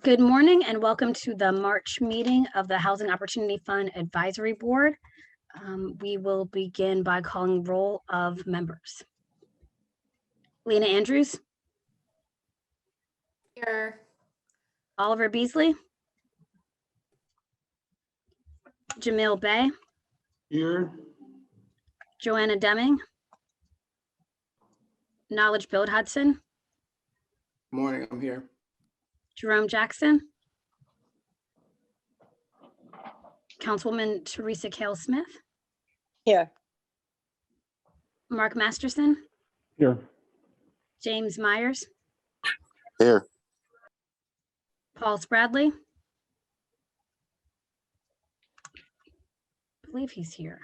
Good morning and welcome to the March meeting of the Housing Opportunity Fund Advisory Board. We will begin by calling roll of members. Lena Andrews. Here. Oliver Beasley. Jamil Bey. Here. Joanna Deming. Knowledge Build Hudson. Morning, I'm here. Jerome Jackson. Councilwoman Teresa Kale Smith. Here. Mark Masterson. Here. James Myers. Here. Paul Spradley. I believe he's here.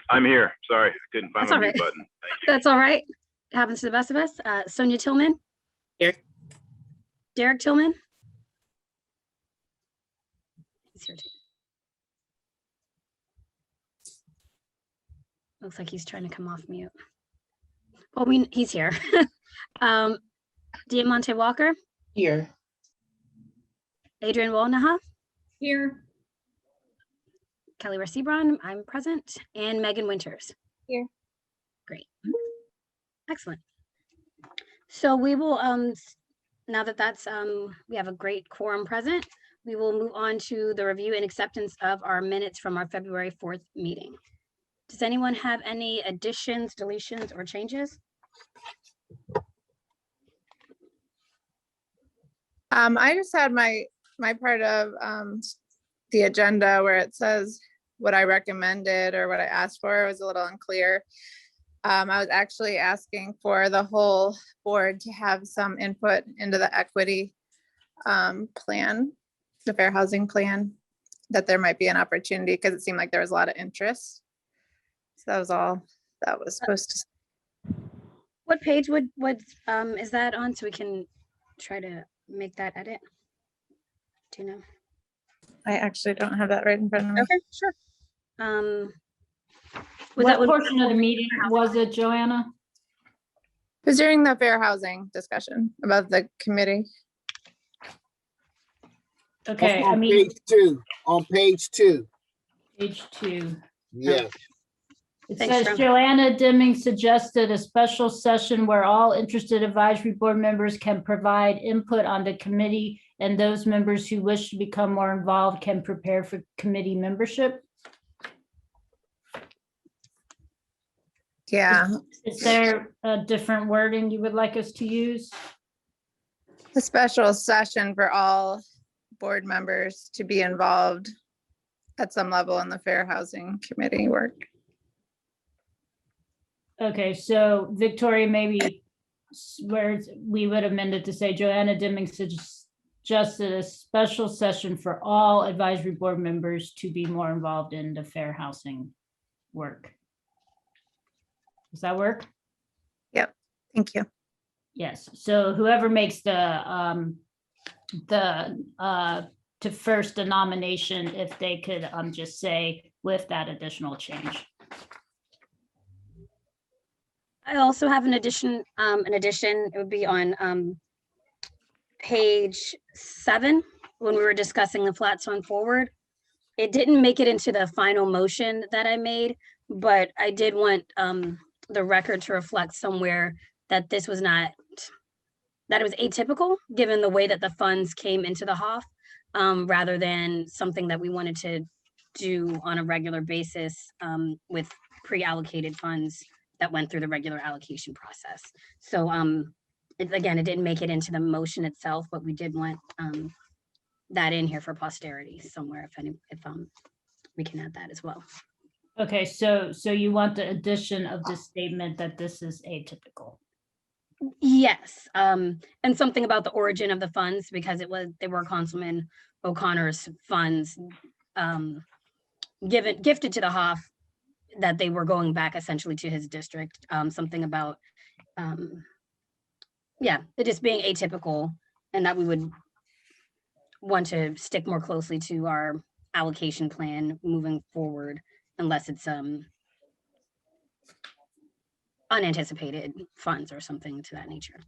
I'm here. Sorry, I couldn't find That's my all mute right. button. Thank you. That's all right. It happens to the best of us. Sonia Tillman. Here. Derek Tillman. He's here too. Looks like he's trying to come off mute. Well, he's here. Diamante Walker. Here. Adrian Walnaha. Here. Kelly Recebron, I'm present. And Megan Winters. Here. Great. Excellent. So we will, now that that's, we have a great quorum present, we will move on to the review and acceptance of our minutes from our February 4th meeting. Does anyone have any additions, deletions, or changes? I just had my part of the agenda where it says what I recommended or what I asked for was a little unclear. I was actually asking for the whole board to have some input into the equity plan, the fair housing plan, that there might be an opportunity because it seemed like there was a lot of interest. So that was all that was supposed to. What page is that on, so we can try to make that edit? Do you know? I actually don't have that right in front of me. Okay, sure. What portion of the meeting was it, Joanna? It was during the fair housing discussion about the committee. Okay, On I mean, page two, on page two. page 2. Yes. It Thanks, says Jerome. Joanna Deming suggested a special session where all interested advisory board members can provide input on the committee, and those members who wish to become more involved can prepare for committee membership. Yeah, Is there a different wording you would like us to use? a special session for all board members to be involved at some level in the fair housing committee work. Okay, so Victoria, maybe where we would amend it to say Joanna Deming suggested a special session for all advisory board members to be more involved in the fair housing work. Does that work? Thank you. Yes, so whoever makes to first the nomination, if they could just say with that additional change. I also have an addition. It would be on page 7 when we were discussing the flat zone forward. It didn't make it into the final motion that I made, but I did want the record to reflect somewhere that this was not, that it was atypical given the way that the funds came into the HOF, rather than something that we wanted to do on a regular basis with pre-allocated funds that went through the regular allocation process. So it didn't make it into the motion itself, but we did want that in here for posterity somewhere if we can add that as well. Okay, so you want the addition of this statement that this is atypical. Yes, and something about the origin of the funds, because they were Councilman O'Connor's funds gifted to the HOF, that they were going back essentially to his district. Something about it just being atypical, and that we would want to stick more closely to our allocation plan moving forward, unless it's unanticipated funds or something to that nature.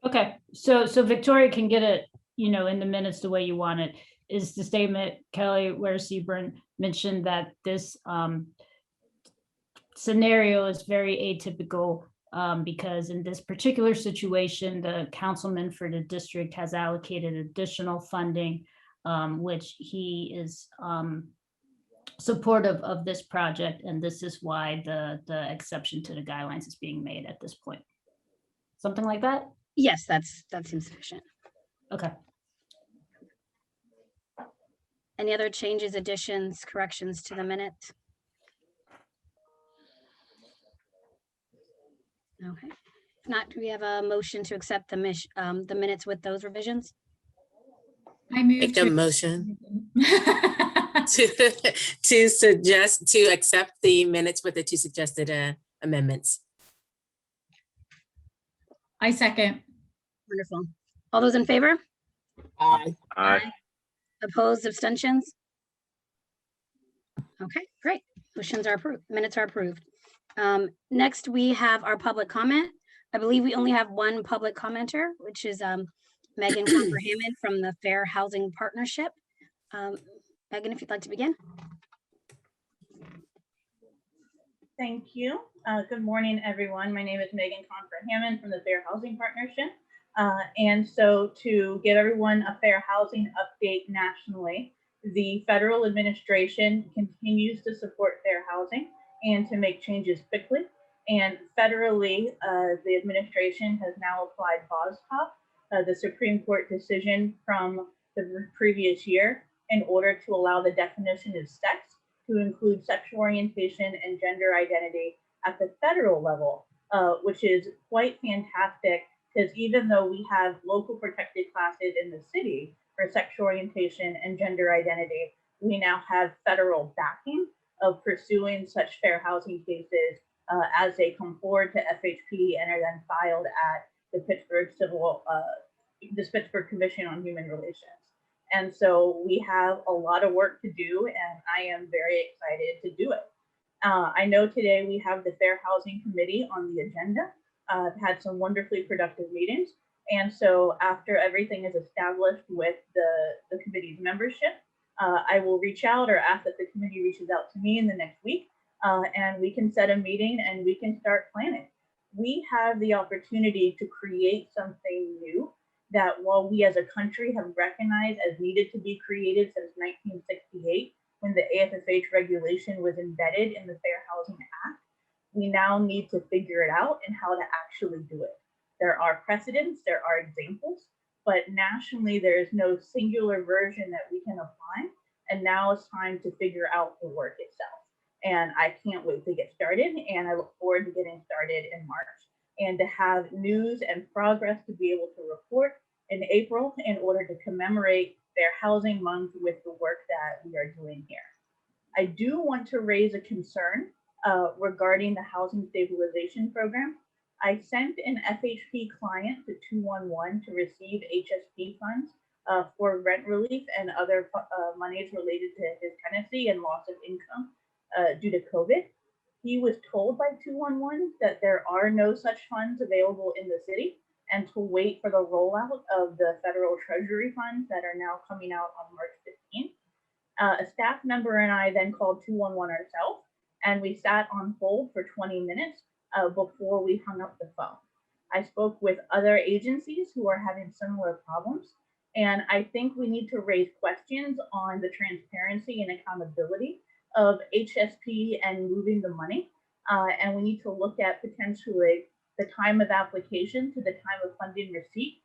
Okay, so Victoria can get it, in the minutes the way you want it, is the statement, Kelly, where Sebring mentioned that this scenario is very atypical because in this particular situation, the councilman for the district has allocated additional funding, which he is supportive of this project, and this is why the exception to the guidelines is being made at this point. Something like that? Yes, that seems sufficient. Okay. Any other changes, additions, corrections to the minutes? Okay. If not, do we have a motion to accept the minutes with those revisions? I move Make a to. motion to accept the minutes with the two suggested amendments. I second. Wonderful. All those in favor? Aye. Aye. Opposed, abstentions? Okay, great. Motions are approved, minutes are approved. Next, we have our public comment. I believe we only have one public commenter, which is Megan Conver-Hammond from the Fair Housing Partnership. Megan, if you'd like to begin. Thank you. Good morning, everyone. My name is Megan Conver-Hammond from the Fair Housing Partnership. And so to give everyone a fair housing update nationally, the federal administration continues to support fair housing and to make changes quickly. And federally, the administration has now applied VOSTOP, the Supreme Court decision from the previous year, in order to allow the definition of sex to include sexual orientation and gender identity at the federal level, which is quite fantastic, because even though we have local protected classes in the city for sexual orientation and gender identity, we now have federal backing of pursuing such fair housing cases as they come forward to FHP and are then filed at the Pittsburgh Commission on Human Relations. And so we have a lot of work to do, and I am very excited to do it. I know today we have the Fair Housing Committee on the agenda. I've had some wonderfully productive meetings. And so after everything is established with the committee's membership, I will reach out or ask that the committee reaches out to me in the next week, and we can set a meeting and we can start planning. We have the opportunity to create something new that, while we as a country have recognized as needed to be created since 1968, when the AFFH regulation was embedded in the Fair Housing Act, we now need to figure it out and how to actually do it. There are precedents, there are examples, but nationally there is no singular version that we can apply. And now it's time to figure out the work itself. And I can't wait to get started, and I look forward to getting started in March and to have news and progress to be able to report in April in order to commemorate Fair Housing Month with the work that we are doing here. I do want to raise a concern regarding the Housing Stabilization Program. I sent an FHP client to 211 to receive HSP funds for rent relief and other monies related to his tenancy and loss of income due to COVID. He was told by 211 that there are no such funds available in the city and to wait for the rollout of the federal treasury funds that are now coming out on March 15th. A staff member and I then called 211 ourselves, and we sat on hold for 20 minutes before we hung up the phone. I spoke with other agencies who are having similar problems, and I think we need to raise questions on the transparency and accountability of HSP and moving the money. And we need to look at potentially the time of application to the time of funding receipt,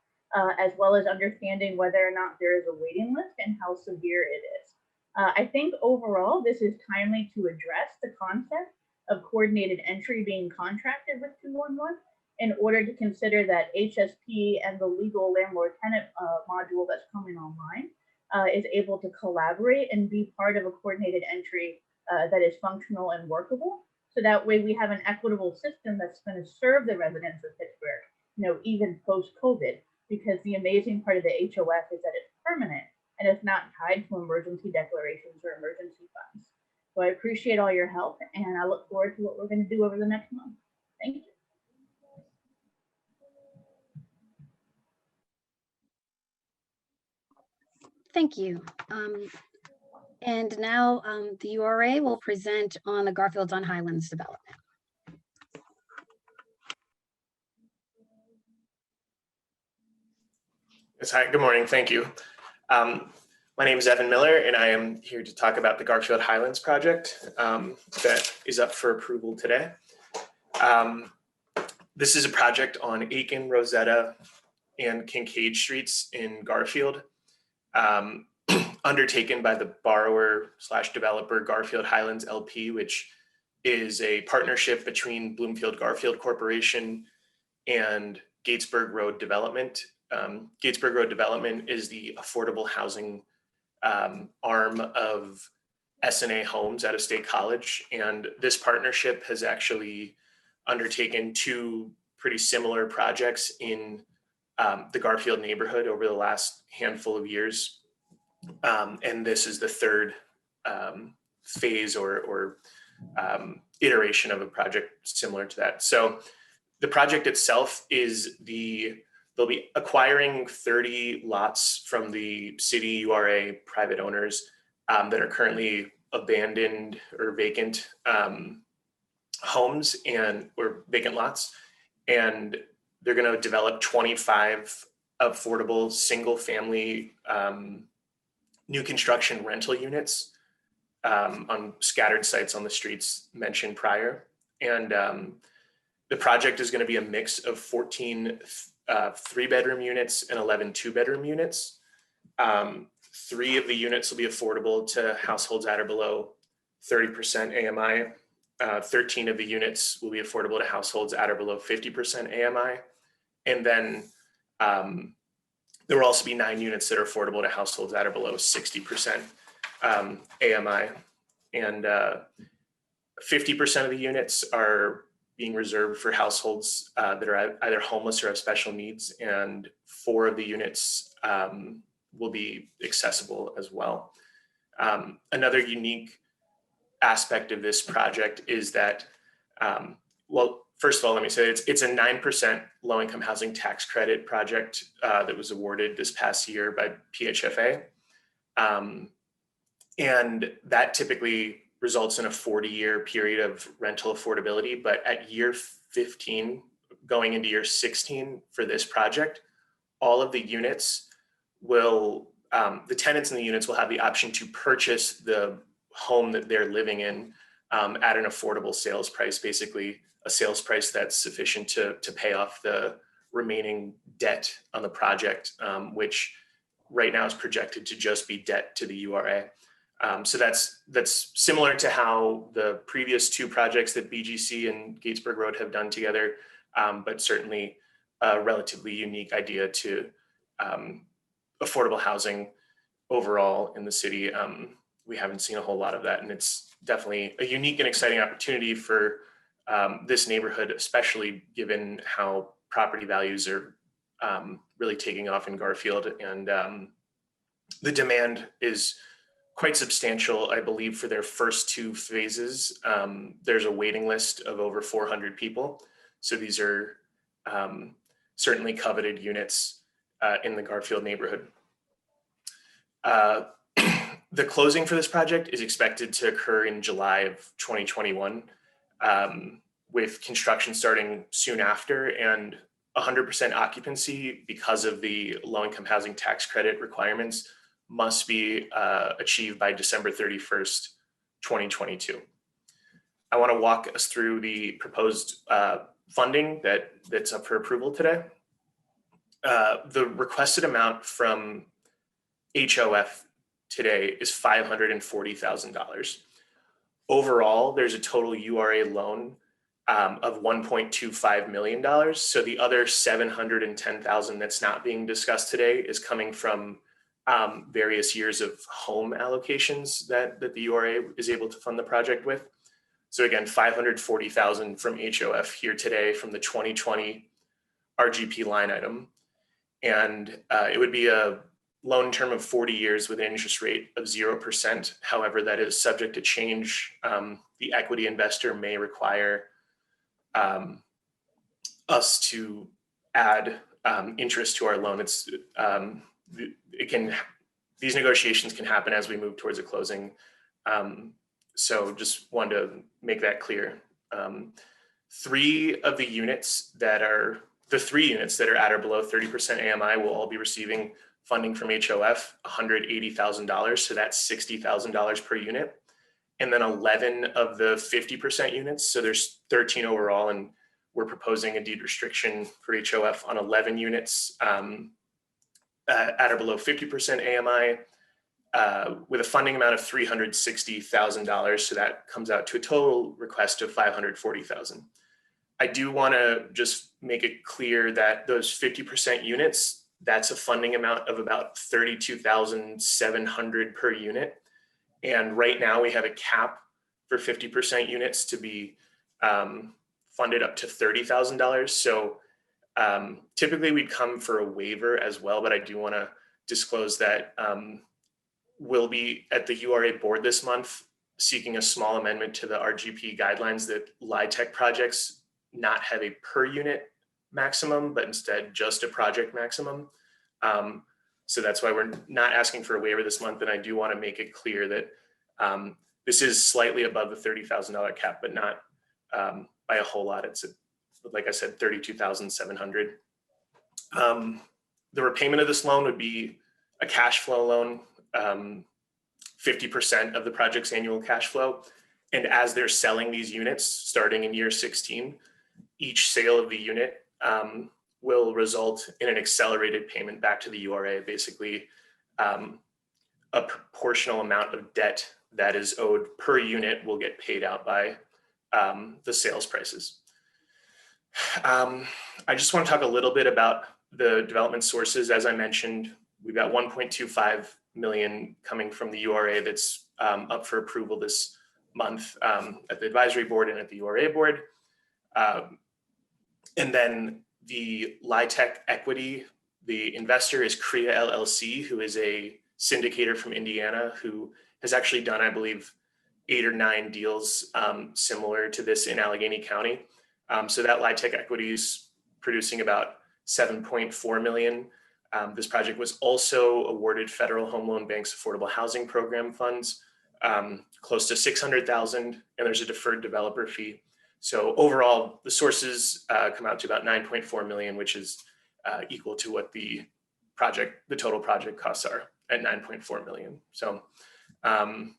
as well as understanding whether or not there is a waiting list and how severe it is. I think overall, this is timely to address the concept of coordinated entry being contracted with 211 in order to consider that HSP and the legal landlord-tenant module that's coming online is able to collaborate and be part of a coordinated entry that is functional and workable. So that way we have an equitable system that's going to serve the residents of Pittsburgh, even post-COVID, because the amazing part of the HOF is that it's permanent and it's not tied to emergency declarations or emergency funds. So I appreciate all your help, and I look forward to what we're going to do over the next month. Thank you. Thank you. And now the URA will present on the Garfield on Highlands development. Yes, hi, good morning, thank you. My name is Evan Miller and I am here to talk about the Garfield Highlands project that is up for approval today. This is a project on Aiken, Rosetta, and Kincaid Streets in Garfield, undertaken by the borrower / developer Garfield Highlands LP, which is a partnership between Bloomfield Garfield Corporation and Gatesburg Road Development. Gatesburg Road Development is the affordable housing arm of SNA Homes out of State College. And this partnership has actually undertaken two pretty similar projects in the Garfield neighborhood over the last handful of years. And this is the third phase or iteration of a project similar to that. So the project itself is they'll be acquiring 30 lots from the city URA private owners that are currently abandoned or vacant homes or vacant lots. And they're going to develop 25 affordable single family new construction rental units on scattered sites on the streets mentioned prior. And the project is going to be a mix of 14 3-bedroom units and 11 2-bedroom units. 3 of the units will be affordable to households at or below 30% AMI. 13 of the units will be affordable to households at or below 50% AMI. And then there will also be 9 units that are affordable to households at or below 60% AMI. And 50% of the units are being reserved for households that are either homeless or have special needs. And 4 of the units will be accessible as well. Another unique aspect of this project is that, well, first of all, let me say it's a 9% low-income housing tax credit project that was awarded this past year by PHFA. And that typically results in a 40-year period of rental affordability. But at year 15, going into year 16 for this project, all of the units will, the tenants in the units will have the option to purchase the home that they're living in at an affordable sales price, basically a sales price that's sufficient to pay off the remaining debt on the project, which right now is projected to just be debt to the URA. So that's similar to how the previous 2 projects that BGC and Gatesburg Road have done together, but certainly a relatively unique idea to affordable housing overall in the city. We haven't seen a whole lot of that, and it's definitely a unique and exciting opportunity for this neighborhood, especially given how property values are really taking off in Garfield. And the demand is quite substantial, I believe, for their first 2 phases. There's a waiting list of over 400 people. So these are certainly coveted units in the Garfield neighborhood. The closing for this project is expected to occur in July of 2021, with construction starting soon after, and 100% occupancy because of the low-income housing tax credit requirements must be achieved by December 31st, 2022. I want to walk us through the proposed funding that's up for approval today. The requested amount from HOF today is $540,000. Overall, there's a total URA loan of $1.25 million. So the other $710,000 that's not being discussed today is coming from various years of home allocations that the URA is able to fund the project with. So again, $540,000 from HOF here today from the 2020 RGP line item. And it would be a loan term of 40 years with an interest rate of 0%. However, that is subject to change. The equity investor may require us to add interest to our loan. It can these negotiations can happen as we move towards a closing. So just wanted to make that clear. 3 of the units that are, the 3 units that are at or below 30% AMI will all be receiving funding from HOF, $180,000. So that's $60,000 per unit. And then 11 of the 50% units, so there's 13 overall, and we're proposing a deed restriction for HOF on 11 units at or below 50% AMI with a funding amount of $360,000. So that comes out to a total request of $540,000. I do want to just make it clear that those 50% units, that's a funding amount of about $32,700 per unit. And right now we have a cap for 50% units to be funded up to $30,000. So typically we'd come for a waiver as well, but I do want to disclose that we'll be at the URA board this month seeking a small amendment to the RGP guidelines that LIHTC projects not have a per unit maximum, but instead just a project maximum. So that's why we're not asking for a waiver this month. And I do want to make it clear that this is slightly above the $30,000 cap, but not by a whole lot. It's, like I said, $32,700. The repayment of this loan would be a cash flow loan, 50% of the project's annual cash flow. And as they're selling these units, starting in year 16, each sale of the unit will result in an accelerated payment back to the URA, basically a proportional amount of debt that is owed per unit will get paid out by the sales prices. I just want to talk a little bit about the development sources. As I mentioned, we've got 1.25 million coming from the URA that's up for approval this month at the advisory board and at the URA board. And then the LIHTC equity, the investor is CREA LLC, who is a syndicator from Indiana who has actually done, I believe, 8 or 9 deals similar to this in Allegheny County. So that LIHTC equity is producing about 7.4 million. This project was also awarded Federal Home Loan Bank's Affordable Housing Program funds, close to 600,000, and there's a deferred developer fee. So overall, the sources come out to about 9.4 million, which is equal to what the total project costs are at 9.4 million. So I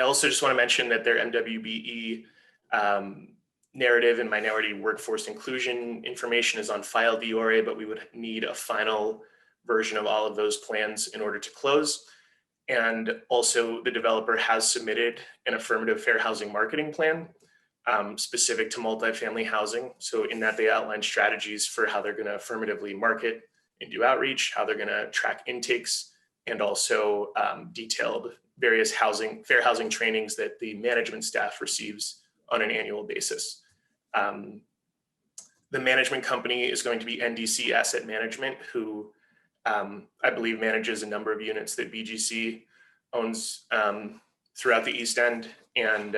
also just want to mention that their MWBE narrative and minority workforce inclusion information is on file at the URA, but we would need a final version of all of those plans in order to close. And also the developer has submitted an affirmative fair housing marketing plan specific to multifamily housing. So in that they outline strategies for how they're going to affirmatively market and do outreach, how they're going to track intakes, and also detailed various fair housing trainings that the management staff receives on an annual basis. The management company is going to be NDC Asset Management, who I believe manages a number of units that BGC owns throughout the East End, and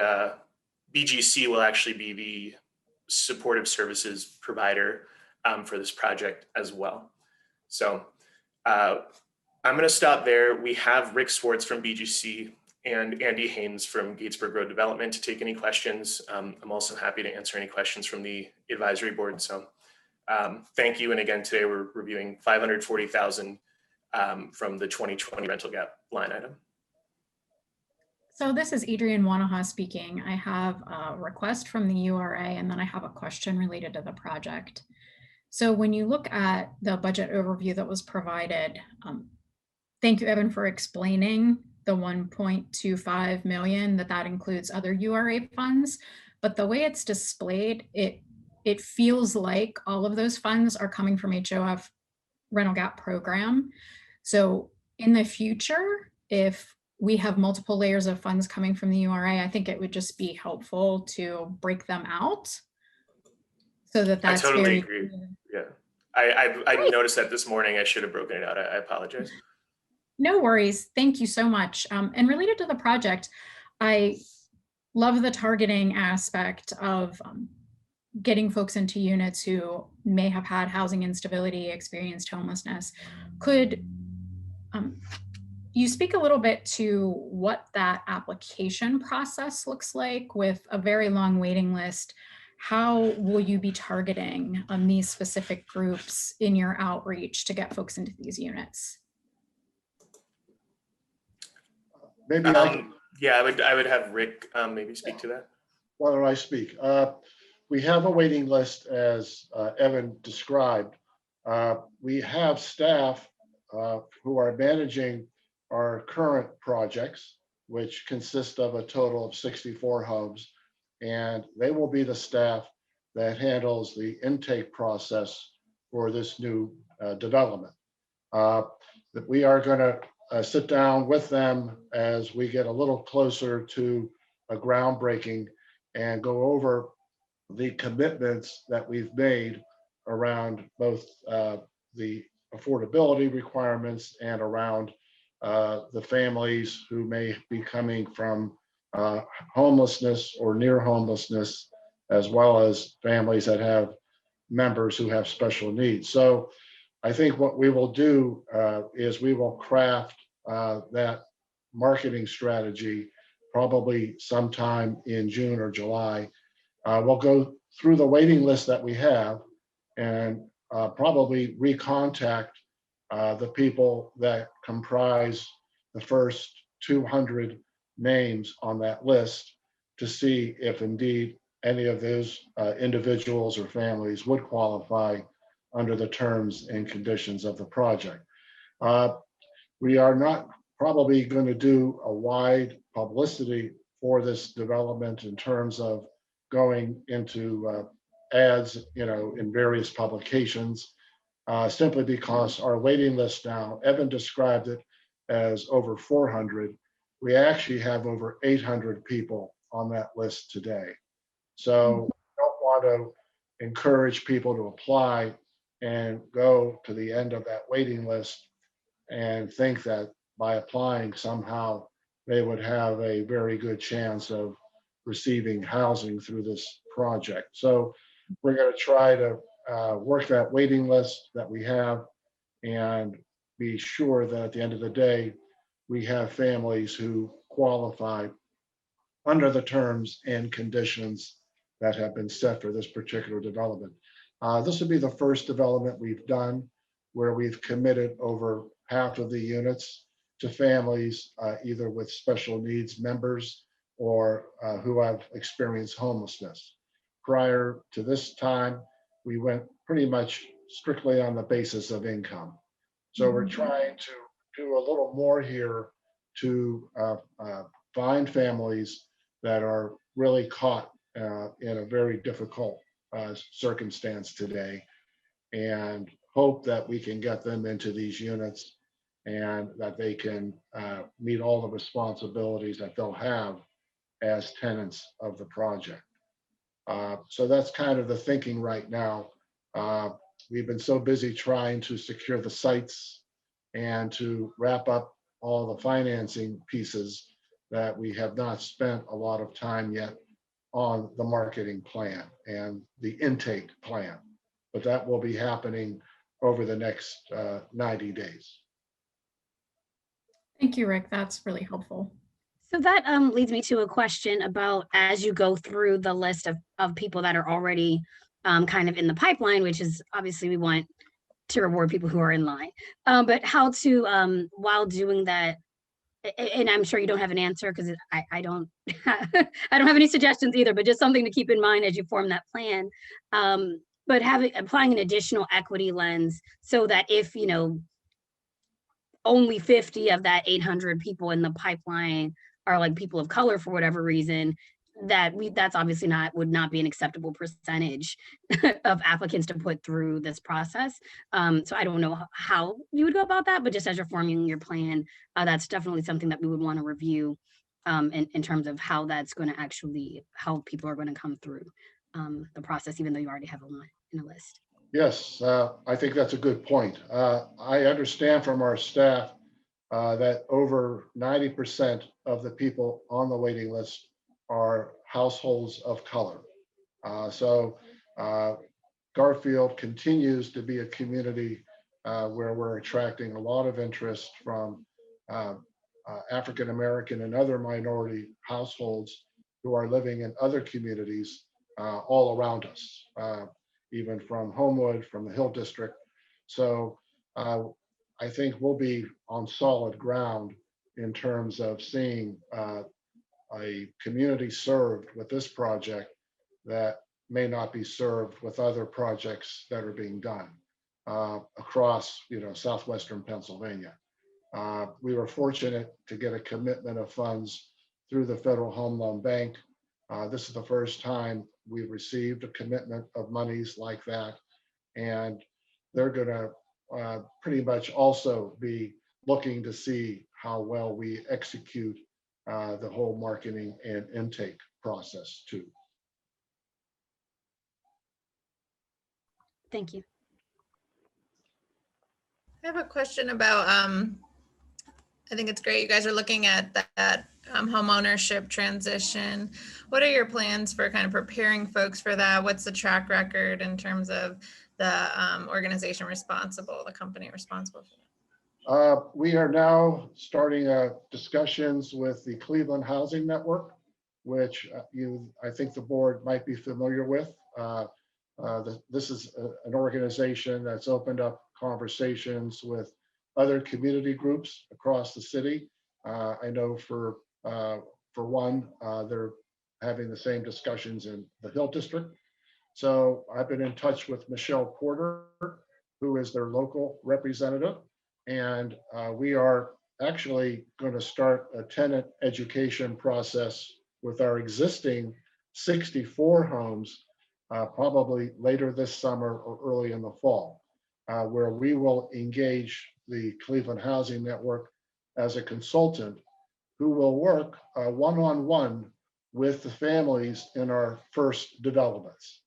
BGC will actually be the supportive services provider for this project as well. So I'm going to stop there. We have Rick Swartz from BGC and Andy Haynes from Gatesburg Road Development to take any questions. I'm also happy to answer any questions from the advisory board. So thank you. And again, today we're reviewing $540,000 from the 2020 rental gap line item. So this is Adrienne Wanaha speaking. I have a request from the URA, and then I have a question related to the project. So when you look at the budget overview that was provided, thank you, Evan, for explaining the 1.25 million, that includes other URA funds. But the way it's displayed, it feels like all of those funds are coming from HOF rental gap program. So in the future, if we have multiple layers of funds coming from the URA, I think it would just be helpful to break them out so that's I totally very agree. clear. Yeah, I noticed that this morning. I should have broken it out. I apologize. No worries. Thank you so much. And related to the project, I love the targeting aspect of getting folks into units who may have had housing instability, experienced homelessness. Could You speak a little bit to what that application process looks like with a very long waiting list. How will you be targeting these specific groups in your outreach to get folks into these units? Maybe Yeah, I would have Rick maybe speak to that. why don't I speak? We have a waiting list as Evan described. We have staff who are managing our current projects, which consist of a total of 64 hubs, and they will be the staff that handles the intake process for this new development. That we are going to sit down with them as we get a little closer to a groundbreaking and go over the commitments that we've made around both the affordability requirements and around the families who may be coming from homelessness or near homelessness, as well as families that have members who have special needs. So I think what we will do is we will craft that marketing strategy probably sometime in June or July. We'll go through the waiting list that we have and probably recontact the people that comprise the first 200 names on that list to see if indeed any of those individuals or families would qualify under the terms and conditions of the project. We are not probably going to do a wide publicity for this development in terms of going into ads, in various publications, simply because our waiting list now, Evan described it as over 400. We actually have over 800 people on that list today. So I don't want to encourage people to apply and go to the end of that waiting list and think that by applying somehow they would have a very good chance of receiving housing through this project. So we're going to try to work that waiting list that we have and be sure that at the end of the day, we have families who qualify under the terms and conditions that have been set for this particular development. This would be the first development we've done where we've committed over half of the units to families either with special needs members or who have experienced homelessness. Prior to this time, we went pretty much strictly on the basis of income. So we're trying to do a little more here to find families that are really caught in a very difficult circumstance today, and hope that we can get them into these units and that they can meet all the responsibilities that they'll have as tenants of the project. So that's kind of the thinking right now. We've been so busy trying to secure the sites and to wrap up all the financing pieces that we have not spent a lot of time yet on the marketing plan and the intake plan. But that will be happening over the next 90 days. Thank you, Rick. That's really helpful. So that leads me to a question about, as you go through the list of people that are already kind of in the pipeline, which is obviously we want to reward people who are in line, but how to, while doing that, and I'm sure you don't have an answer because I don't I don't have any suggestions either, but just something to keep in mind as you form that plan. But applying an additional equity lens so that if, only 50 of that 800 people in the pipeline are like people of color for whatever reason, that's obviously would not be an acceptable percentage of applicants to put through this process. So I don't know how you would go about that, but just as you're forming your plan, that's definitely something that we would want to review in terms of how that's going to how people are going to come through the process, even though you already have a line in a list. Yes, I think that's a good point. I understand from our staff that over 90% of the people on the waiting list are households of color. So Garfield continues to be a community where we're attracting a lot of interest from African American and other minority households who are living in other communities all around us, even from Homewood, from the Hill District. So I think we'll be on solid ground in terms of seeing a community served with this project that may not be served with other projects that are being done across, southwestern Pennsylvania. We were fortunate to get a commitment of funds through the Federal Home Loan Bank. This is the first time we've received a commitment of monies like that, and they're going to pretty much also be looking to see how well we execute the whole marketing and intake process too. Thank you. I have a question about, I think it's great you guys are looking at that home ownership transition. What are your plans for kind of preparing folks for that? What's the track record in terms of the organization responsible, the company responsible for that? We are now starting discussions with the Cleveland Housing Network, which I think the board might be familiar with. This is an organization that's opened up conversations with other community groups across the city. I know for one, they're having the same discussions in the Hill District. So I've been in touch with Michelle Porter, who is their local representative. And we are actually going to start a tenant education process with our existing 64 homes, probably later this summer or early in the fall, where we will engage the Cleveland Housing Network as a consultant who will work one-on-one with the families in our first developments.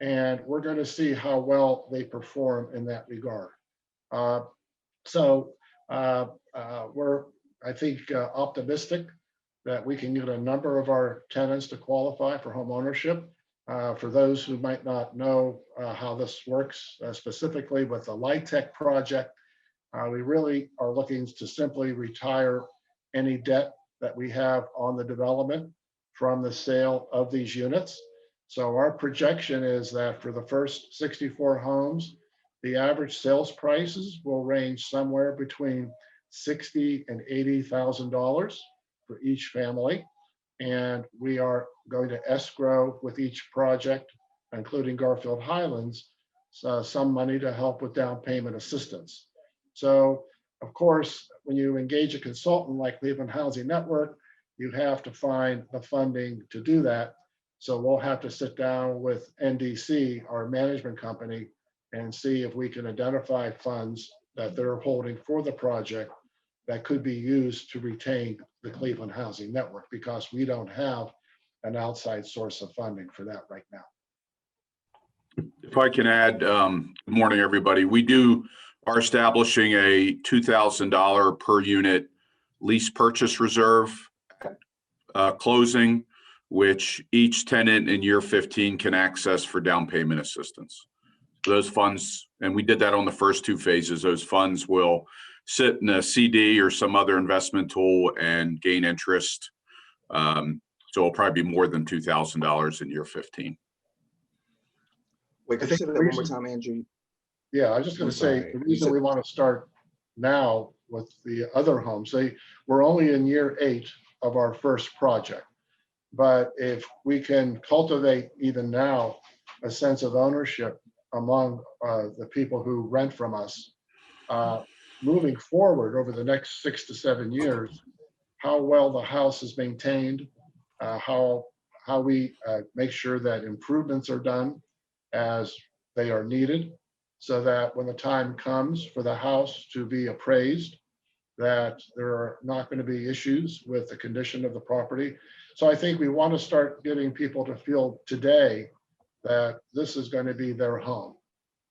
And we're going to see how well they perform in that regard. So we're, I think, optimistic that we can get a number of our tenants to qualify for home ownership. For those who might not know how this works, specifically with the LIHTC project, we really are looking to simply retire any debt that we have on the development from the sale of these units. So our projection is that for the first 64 homes, the average sales prices will range somewhere between $60,000 and $80,000 for each family. And we are going to escrow with each project, including Garfield Highlands, some money to help with down payment assistance. So, of course, when you engage a consultant like Cleveland Housing Network, you have to find the funding to do that. So we'll have to sit down with NDC, our management company, and see if we can identify funds that they're holding for the project that could be used to retain the Cleveland Housing Network, because we don't have an outside source of funding for that right now. If I can add, good morning, everybody. We are establishing a $2,000 per unit lease purchase reserve closing, which each tenant in year 15 can access for down payment assistance. Those funds, and we did that on the first two phases, those funds will sit in a CD or some other investment tool and gain interest. So it'll probably be more than $2,000 in year 15. Wait, could you say that one more time, Andrew? Yeah, I was just going to say, the reason we want to start now with the other homes, we're only in year 8 of our first project. But if we can cultivate even now a sense of ownership among the people who rent from us, moving forward over the next 6 to 7 years, how well the house is maintained, how we make sure that improvements are done as they are needed, so that when the time comes for the house to be appraised, that there are not going to be issues with the condition of the property. So I think we want to start getting people to feel today that this is going to be their home,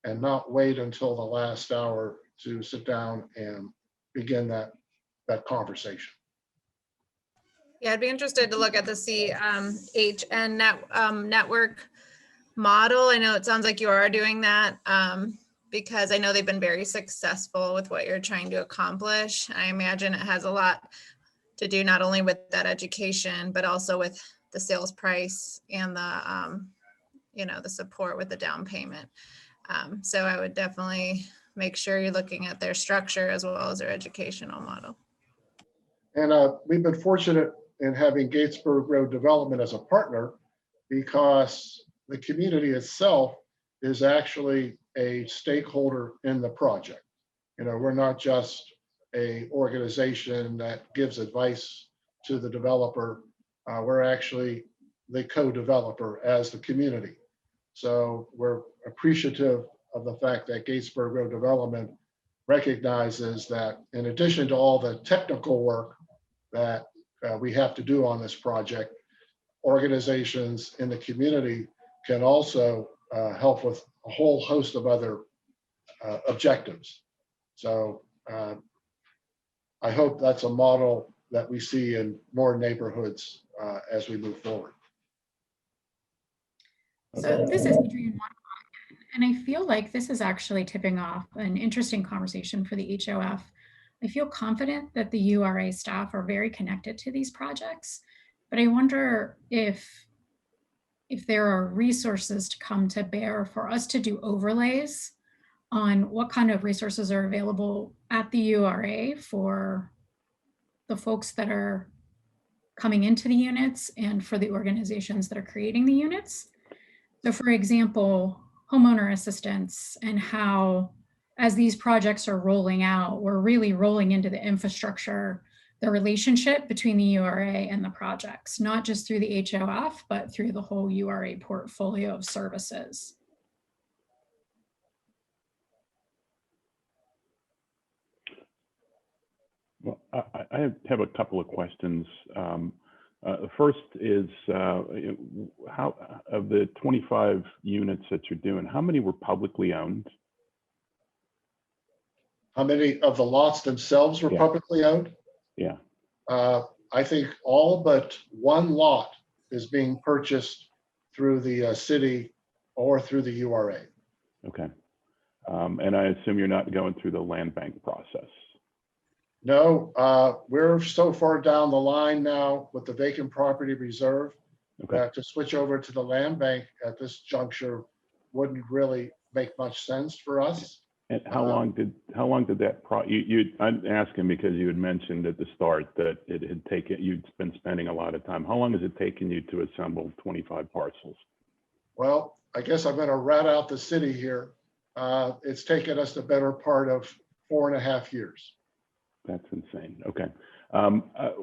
and not wait until the last hour to sit down and begin that conversation. Yeah, I'd be interested to look at the CHN network model. I know it sounds like you are doing that because I know they've been very successful with what you're trying to accomplish. I imagine it has a lot to do not only with that education, but also with the sales price and the, the support with the down payment. So I would definitely make sure you're looking at their structure as well as their educational model. And we've been fortunate in having Gatesburg Road Development as a partner because the community itself is actually a stakeholder in the project. We're not just a organization that gives advice to the developer. We're actually the co-developer as the community. So we're appreciative of the fact that Gatesburg Road Development recognizes that in addition to all the technical work that we have to do on this project, organizations in the community can also help with a whole host of other objectives. So I hope that's a model that we see in more neighborhoods as we move forward. So this is Adrienne Monahan, and I feel like this is actually tipping off an interesting conversation for the HOF. I feel confident that the URA staff are very connected to these projects, but I wonder if there are resources to come to bear for us to do overlays on what kind of resources are available at the URA for the folks that are coming into the units and for the organizations that are creating the units. So for example, homeowner assistance and how, as these projects are rolling out, we're really rolling into the infrastructure, the relationship between the URA and the projects, not just through the HOF, but through the whole URA portfolio of services. Well, I have a couple of questions. The first is, how of the 25 units that you're doing, how many were publicly owned? How many of the lots themselves were publicly owned? Yeah. I think all but one lot is being purchased through the city or through the URA. Okay. And I assume you're not going through the land bank process. No, we're so far down the line now with the vacant property reserve that to switch over to the land bank at this juncture wouldn't really make much sense for us. And how long did that I'm asking because you had mentioned at the start that it had taken, you'd been spending a lot of time. How long has it taken you to assemble 25 parcels? Well, I guess I'm going to rat out the city here. It's taken us the better part of 4.5 years. That's insane. Okay.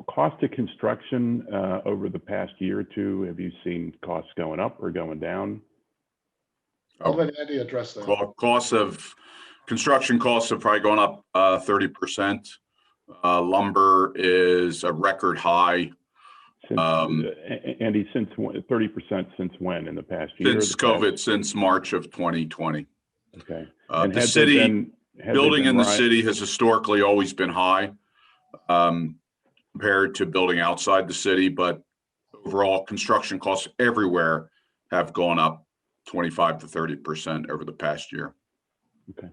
Cost of construction over the past year or two, have you seen costs going up or going down? I'll let Andy address that. Construction costs have probably gone up 30%. Lumber is a record high. Andy, since 30% since when in the past year? Since COVID, since March of 2020. Okay. The city, building in the city has historically always been high compared to building outside the city, but overall construction costs everywhere have gone up 25 to 30% over the past year. Okay.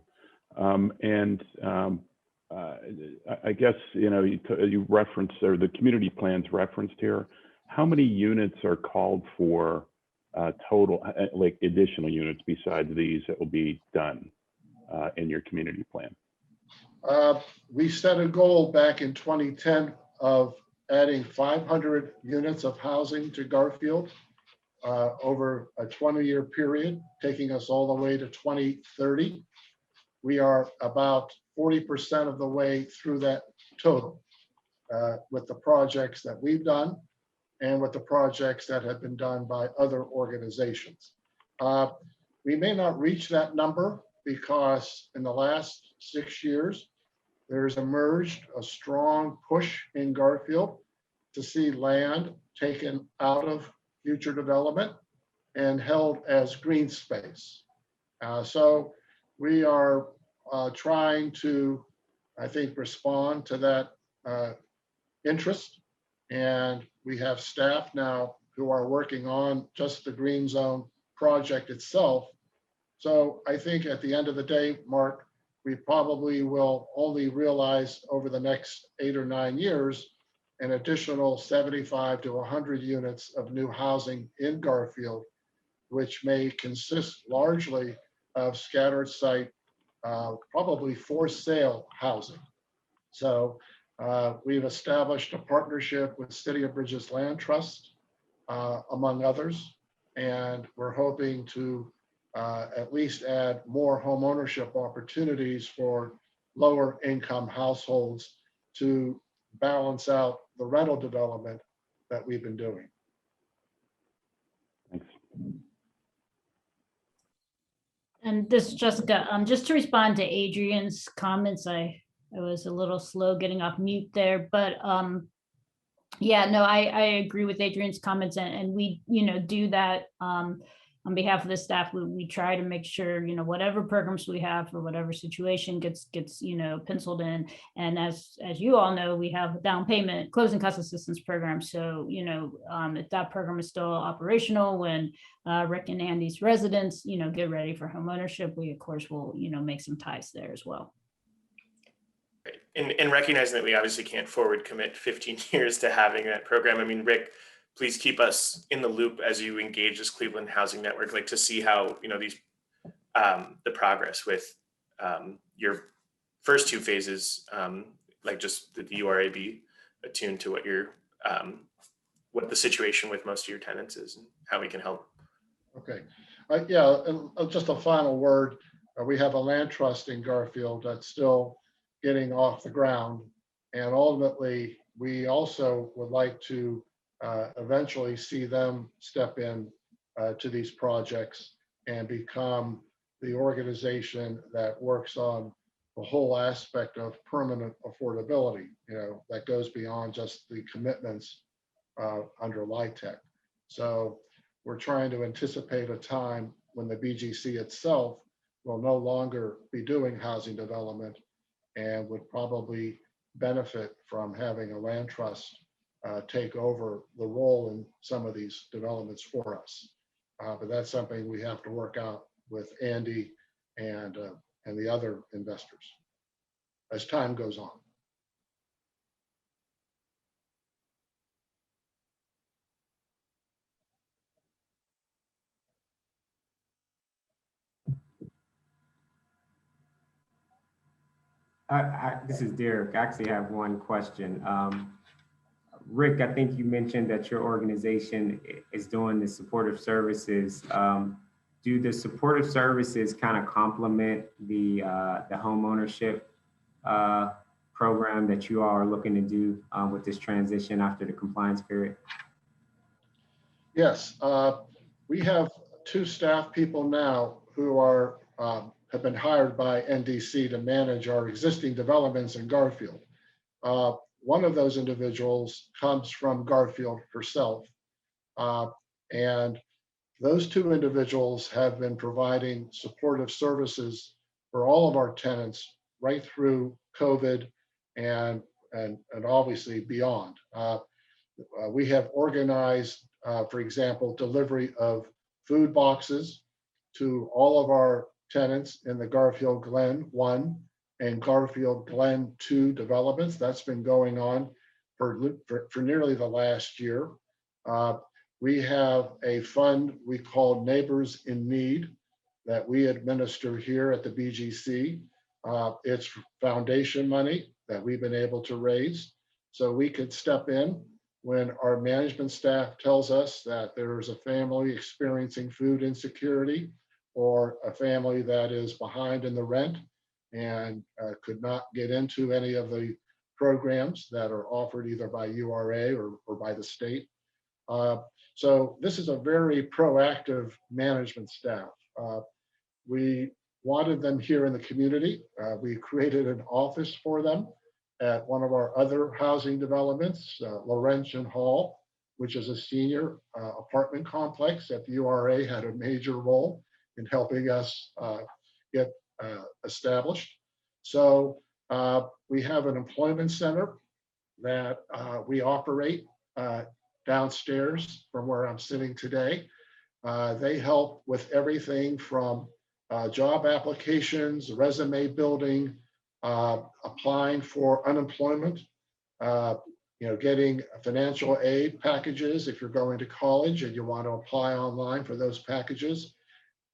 I guess, you referenced, or the community plans referenced here, how many units are called for total, like additional units besides these that will be done in your community plan? We set a goal back in 2010 of adding 500 units of housing to Garfield over a 20-year period, taking us all the way to 2030. We are about 40% of the way through that total with the projects that we've done and with the projects that have been done by other organizations. We may not reach that number because in the last 6 years, there's emerged a strong push in Garfield to see land taken out of future development and held as green space. So we are trying to, I think, respond to that interest. And we have staff now who are working on just the green zone project itself So I think at the end of the day, Mark, we probably will only realize over the next 8 or 9 years an additional 75 to 100 units of new housing in Garfield, which may consist largely of scattered site, probably for sale housing. So we've established a partnership with City of Bridges Land Trust, among others, and we're hoping to at least add more home ownership opportunities for lower income households to balance out the rental development that we've been doing. Thanks. And this is Jessica, just to respond to Adrian's comments, I was a little slow getting off mute there, but yeah, no, I agree with Adrian's comments, and we, do that on behalf of the staff. We try to make sure, whatever programs we have for whatever situation gets penciled in. And as you all know, we have a down payment closing cost assistance program. So, if that program is still operational when Rick and Andy's residents, get ready for home ownership, we of course will, make some ties there as well. And recognizing that we obviously can't forward commit 15 years to having that program. I mean, Rick, please keep us in the loop as you engage this Cleveland Housing Network, like to see how, these, the progress with your first 2 phases, like just the URA be attuned to what your, what the situation with most of your tenants is and how we can help. Okay. Yeah, and just a final word. We have a land trust in Garfield that's still getting off the ground. And ultimately, we also would like to eventually see them step in to these projects and become the organization that works on the whole aspect of permanent affordability, that goes beyond just the commitments under LIHTC. So we're trying to anticipate a time when the BGC itself will no longer be doing housing development and would probably benefit from having a land trust take over the role in some of these developments for us. But that's something we have to work out with Andy and the other investors as time goes on. This is Derek. I actually have one question. Rick, I think you mentioned that your organization is doing the supportive services. Do the supportive services kind of complement the home ownership program that you all are looking to do with this transition after the compliance period? Yes, we have 2 staff people now who are have been hired by NDC to manage our existing developments in Garfield. One of those individuals comes from Garfield herself. And those 2 individuals have been providing supportive services for all of our tenants right through COVID and obviously beyond. We have organized, for example, delivery of food boxes to all of our tenants in the Garfield Glen 1 and Garfield Glen 2 developments. That's been going on for nearly the last year. We have a fund we call Neighbors in Need that we administer here at the BGC. It's foundation money that we've been able to raise. So we could step in when our management staff tells us that there's a family experiencing food insecurity or a family that is behind in the rent and could not get into any of the programs that are offered either by URA or by the state. So this is a very proactive management staff. We wanted them here in the community. We created an office for them at one of our other housing developments, Laurentian Hall, which is a senior apartment complex that the URA had a major role in helping us get established. So we have an employment center that we operate downstairs from where I'm sitting today. They help with everything from job applications, resume building, applying for unemployment, getting financial aid packages if you're going to college and you want to apply online for those packages.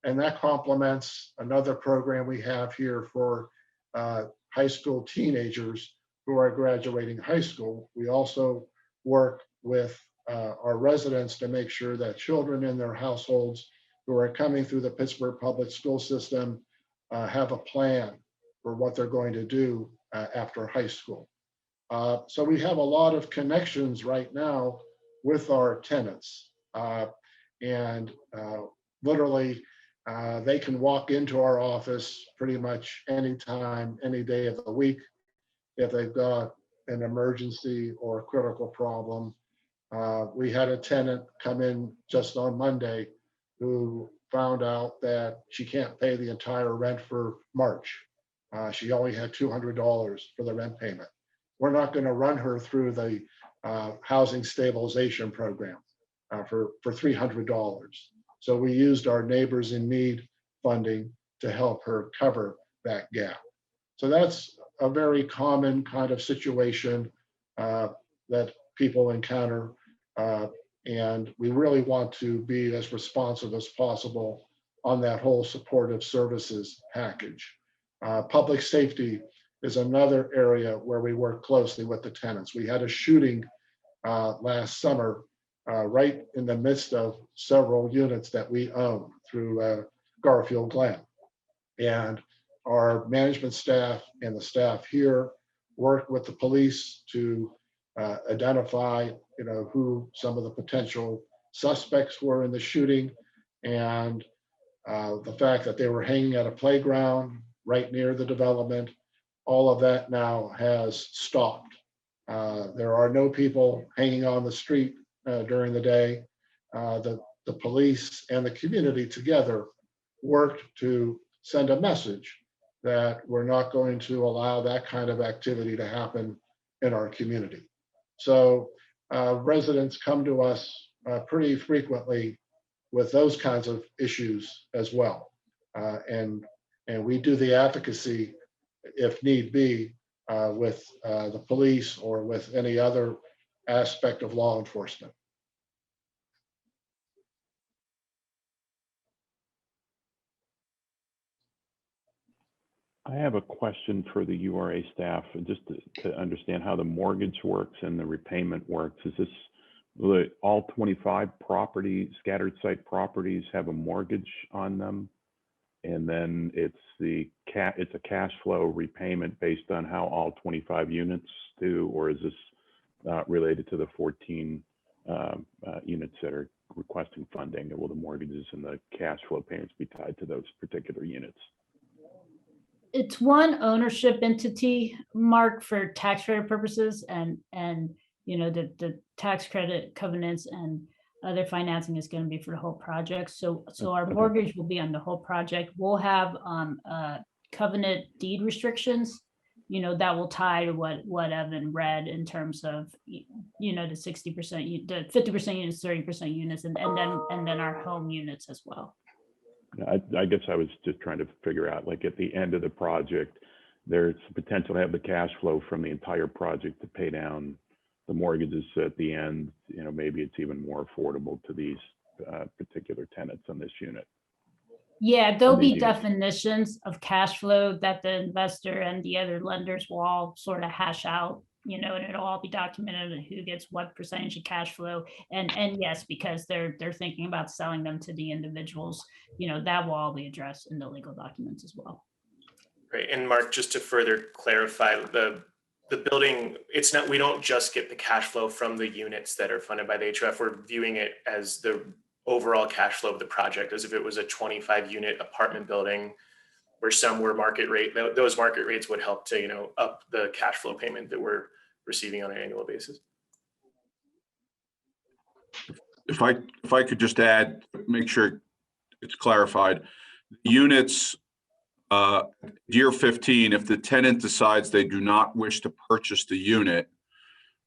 And that complements another program we have here for high school teenagers who are graduating high school. We also work with our residents to make sure that children in their households who are coming through the Pittsburgh public school system have a plan for what they're going to do after high school. So we have a lot of connections right now with our tenants. And literally, they can walk into our office pretty much anytime, any day of the week if they've got an emergency or a critical problem. We had a tenant come in just on Monday who found out that she can't pay the entire rent for March. She only had $200 for the rent payment. We're not going to run her through the housing stabilization program for $300. So we used our Neighbors in Need funding to help her cover that gap. So that's a very common kind of situation that people encounter. And we really want to be as responsive as possible on that whole supportive services package. Public safety is another area where we work closely with the tenants. We had a shooting last summer right in the midst of several units that we own through Garfield Glen. And our management staff and the staff here worked with the police to identify who some of the potential suspects were in the shooting, and the fact that they were hanging at a playground right near the development. All of that now has stopped. There are no people hanging on the street during the day. The police and the community together worked to send a message that we're not going to allow that kind of activity to happen in our community. So residents come to us pretty frequently with those kinds of issues as well. And we do the advocacy, if need be, with the police or with any other aspect of law enforcement. I have a question for the URA staff, just to understand how the mortgage works and the repayment works. Is this all 25 property, scattered site properties have a mortgage on them? And then it's a cash flow repayment based on how all 25 units do, or is this related to the 14 units that are requesting funding? Or will the mortgages and the cash flow payments be tied to those particular units? It's one ownership entity, Mark, for taxpayer purposes, and the tax credit covenants and other financing is going to be for the whole project. So our mortgage will be on the whole project. We'll have covenant deed restrictions, that will tie to what Evan read in terms of the 60%, the 50% units, 30% units, and then our home units as well. I guess I was just trying to figure out, like, at the end of the project, there's potential to have the cash flow from the entire project to pay down the mortgages at the end. Maybe it's even more affordable to these particular tenants on this unit. Yeah, there'll be definitions of cash flow that the investor and the other lenders will all sort of hash out, and it'll all be documented and who gets what percentage of cash flow. And yes, because they're thinking about selling them to the individuals, that will all be addressed in the legal documents as well. Great. And Mark, just to further clarify, the building, we don't just get the cash flow from the units that are funded by the HOF. We're viewing it as the overall cash flow of the project, as if it was a 25 unit apartment building where some were market rate. Those market rates would help to, up the cash flow payment that we're receiving on an annual basis. If I could just add, make sure it's clarified. Units, year 15, if the tenant decides they do not wish to purchase the unit,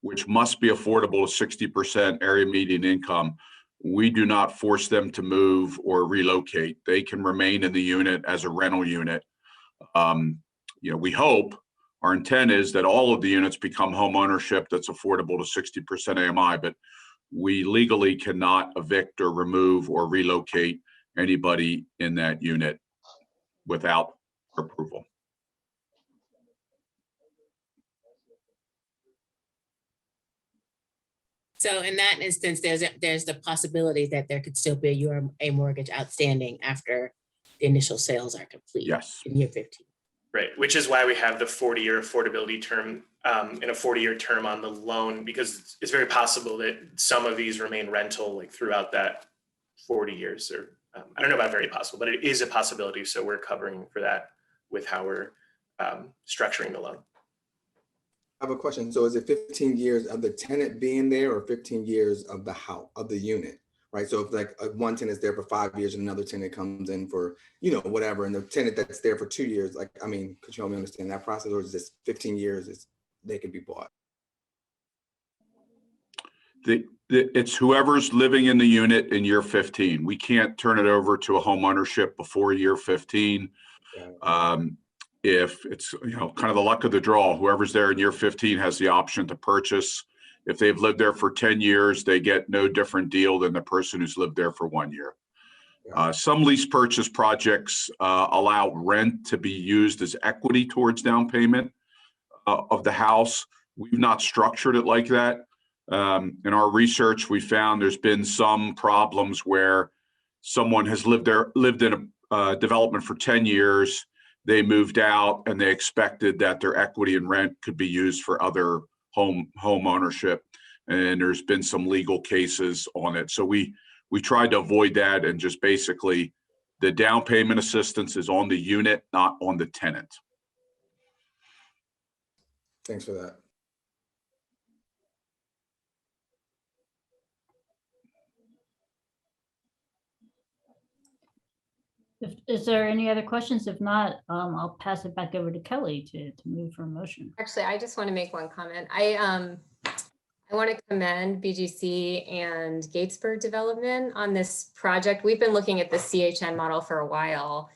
which must be affordable to 60% area median income, we do not force them to move or relocate. They can remain in the unit as a rental unit. We hope, our intent is that all of the units become home ownership that's affordable to 60% AMI, but we legally cannot evict or remove or relocate anybody in that unit without approval. So in that instance, there's the possibility that there could still be a mortgage outstanding after the initial sales are complete. Yes. In year 15. Right, which is why we have the 40-year affordability term and a 40-year term on the loan, because it's very possible that some of these remain rental like throughout that 40 years, or I don't know about very possible, but it is a possibility. So we're covering for that with how we're structuring the loan. I have a question. So is it 15 years of the tenant being there or 15 years of the house, of the unit, right? So if like one tenant's there for 5 years and another tenant comes in for, whatever, and the tenant that's there for 2 years, could you help me understand that process, or is this 15 years they can be bought? It's whoever's living in the unit in year 15. We can't turn it over to a home ownership before year 15. If it's, kind of the luck of the draw, whoever's there in year 15 has the option to purchase. If they've lived there for 10 years, they get no different deal than the person who's lived there for 1 year. Some lease purchase projects allow rent to be used as equity towards down payment of the house. We've not structured it like that. In our research, we found there's been some problems where someone has lived in a development for 10 years. They moved out and they expected that their equity and rent could be used for other home ownership. And there's been some legal cases on it. So we tried to avoid that, and just basically the down payment assistance is on the unit, not on the tenant. Thanks for that. Is there any other questions? If not, I'll pass it back over to Kelly to move for a motion. Actually, I just want to make one comment. I want to commend BGC and Gatesburg Development on this project. We've been looking at the CHN model for a while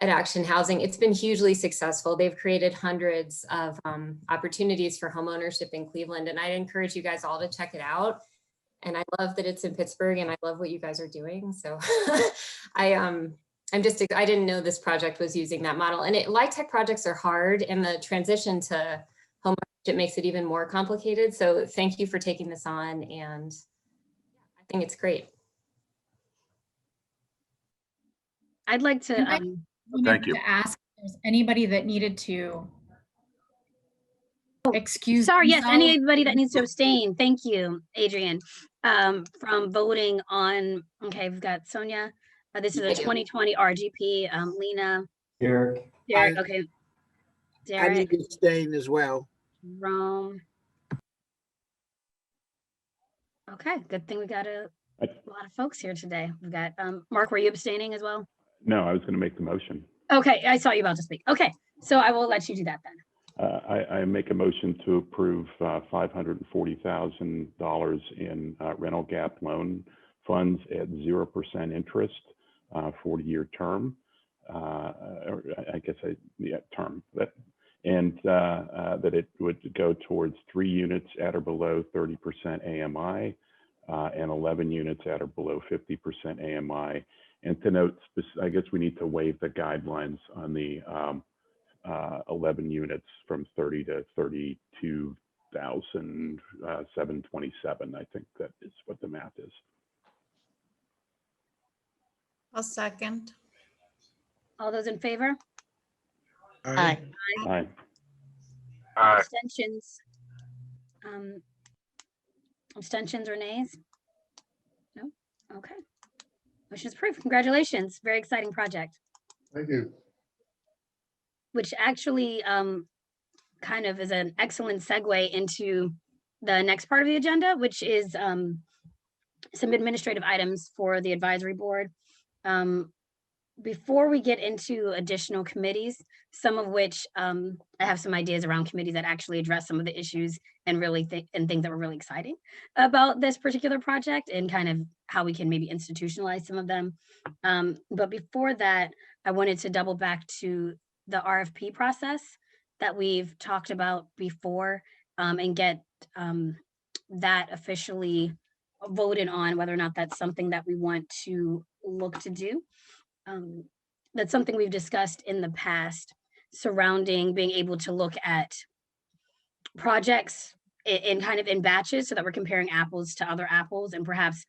at Action Housing. It's been hugely successful. They've created hundreds of opportunities for homeownership in Cleveland, and I'd encourage you guys all to check it out. And I love that it's in Pittsburgh, and I love what you guys are doing. So I didn't know this project was using that model. And light tech projects are hard, and the transition to home ownership makes it even more complicated. So thank you for taking this on, and I think it's great. I'd like to thank you. To ask if there's anybody that needed to excuse. Sorry, yes, themselves. anybody that needs to abstain. Thank you, Adrian, from voting on, okay, we've got Sonia. This is a 2020 RGP, Lena. Derek. Derek, okay. I need Derek, to abstain as well. Rome. Okay, good thing we got a lot of folks here today. We've got, Mark, were you abstaining as well? No, I was going to make the motion. Okay, I saw you about to speak. Okay, so I will let you do that then. I make a motion to approve $540,000 in rental gap loan funds at 0% interest, 40-year term. Term. And that it would go towards 3 units at or below 30% AMI and 11 units at or below 50% AMI. And to note, I guess we need to waive the guidelines on the 11 units from 30 to 32,727. I think that is what the math is. I'll second. All those in favor? Aye. Aye. Abstentions? Abstentions or nays? No? Okay. Motion is approved. Congratulations. Very exciting project, Thank you. which actually kind of is an excellent segue into the next part of the agenda, which is some administrative items for the advisory board. before we get into additional committees, some of which I have some ideas around committees that actually address some of the issues and really things that were really exciting about this particular project and kind of how we can maybe institutionalize some of them. But before that, I wanted to double back to the RFP process that we've talked about before and get that officially voted on, whether or not that's something that we want to look to do. That's something we've discussed in the past surrounding being able to look at projects in kind of in batches so that we're comparing apples to other apples and perhaps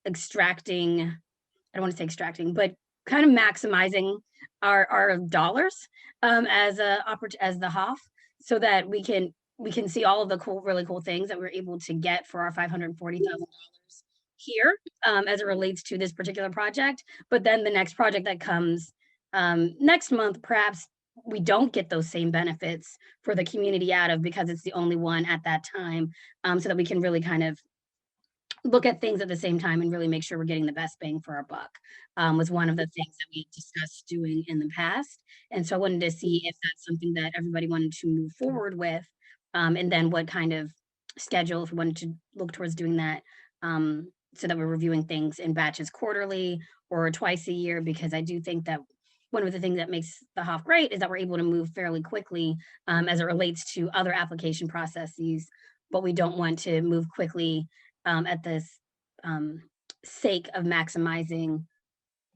extracting, I don't want to say extracting, but kind of maximizing our dollars as the HOF so that we can see all of the really cool things that we're able to get for our $540,000 here as it relates to this particular project. But then the next project that comes next month, perhaps we don't get those same benefits for the community out of because it's the only one at that time, so that we can really kind of look at things at the same time and really make sure we're getting the best bang for our buck was one of the things that we discussed doing in the past. And so I wanted to see if that's something that everybody wanted to move forward with, and then what kind of schedule, if we wanted to look towards doing that, so that we're reviewing things in batches quarterly or twice a year, because I do think that one of the things that makes the HOF great is that we're able to move fairly quickly as it relates to other application processes, but we don't want to move quickly at this sake of maximizing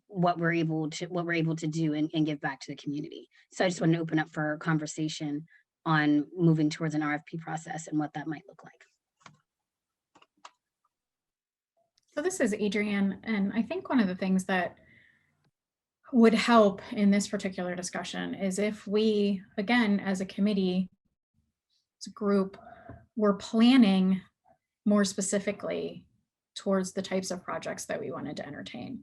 what we're able to do and give back to the community. So I just want to open up for conversation on moving towards an RFP process and what that might look like. So this is Adrienne, and I think one of the things that would help in this particular discussion is if we, again, as a committee, as a group, we're planning more specifically towards the types of projects that we wanted to entertain.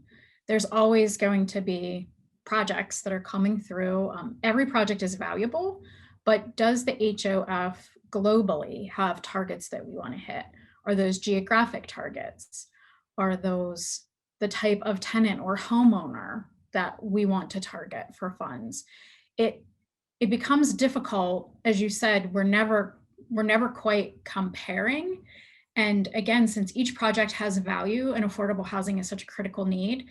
There's always going to be projects that are coming through. Every project is valuable, but does the HOF globally have targets that we want to hit? Are those geographic targets? Are those the type of tenant or homeowner that we want to target for funds? It becomes difficult, as you said, we're never quite comparing. And again, since each project has value and affordable housing is such a critical need,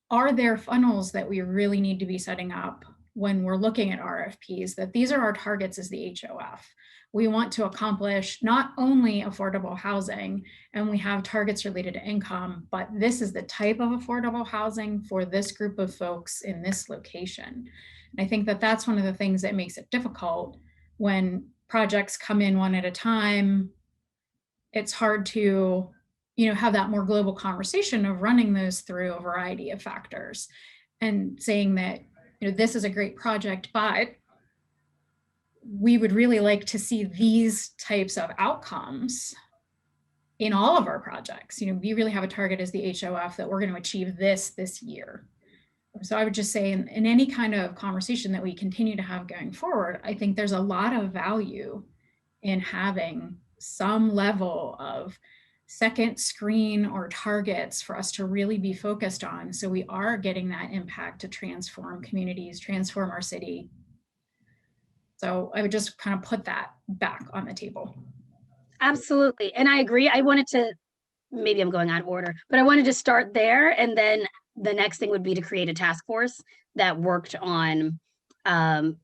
are there funnels that we really need to be setting up when we're looking at RFPs, that these are our targets as the HOF? We want to accomplish not only affordable housing, and we have targets related to income, but this is the type of affordable housing for this group of folks in this location. And I think that that's one of the things that makes it difficult when projects come in one at a time. It's hard to, have that more global conversation of running those through a variety of factors and saying that, this is a great project, but we would really like to see these types of outcomes in all of our projects. We really have a target as the HOF that we're going to achieve this year. So I would just say in any kind of conversation that we continue to have going forward, I think there's a lot of value in having some level of second screen or targets for us to really be focused on, so we are getting that impact to transform communities, transform our city. So I would just kind of put that back on the table. Absolutely. And I agree. I wanted to, maybe I'm going out of order, but I wanted to start there. And then the next thing would be to create a task force that worked on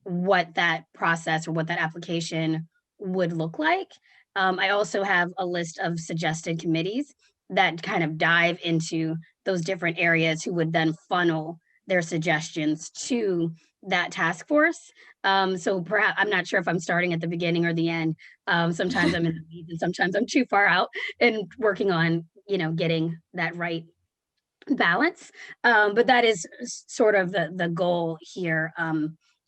what that process or what that application would look like. I also have a list of suggested committees that kind of dive into those different areas who would then funnel their suggestions to that task force. So perhaps, I'm not sure if I'm starting at the beginning or the end. Sometimes I'm in the weeds and sometimes I'm too far out and working on, getting that right balance. But that is sort of the goal here.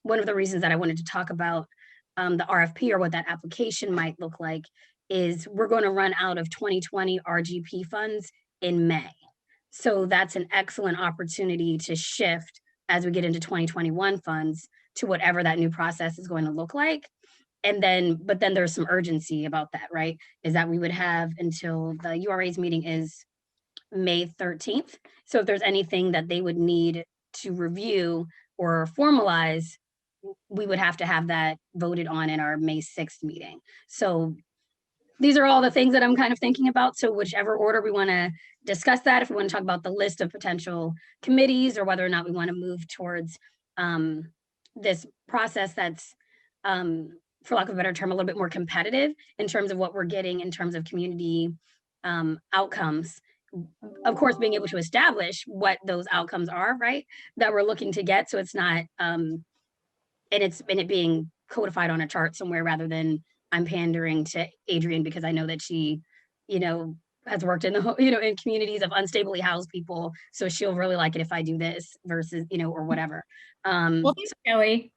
One of the reasons that I wanted to talk about the RFP or what that application might look like is we're going to run out of 2020 RGP funds in May. So that's an excellent opportunity to shift as we get into 2021 funds to whatever that new process is going to look like. And then, but then there's some urgency about that, right? Is that we would have until the URA's meeting is May 13th. So if there's anything that they would need to review or formalize, we would have to have that voted on in our May 6th meeting. So these are all the things that I'm kind of thinking about. So whichever order we want to discuss that, if we want to talk about the list of potential committees or whether or not we want to move towards this process that's, for lack of a better term, a little bit more competitive in terms of what we're getting in terms of community outcomes. Of course, being able to establish what those outcomes are, right, that we're looking to get. So it's not, and it being codified on a chart somewhere rather than I'm pandering to Adrienne because I know that she, has worked in the, in communities of unstably housed people. So she'll really like it if I do this versus, or whatever. Well, thanks, Kelly.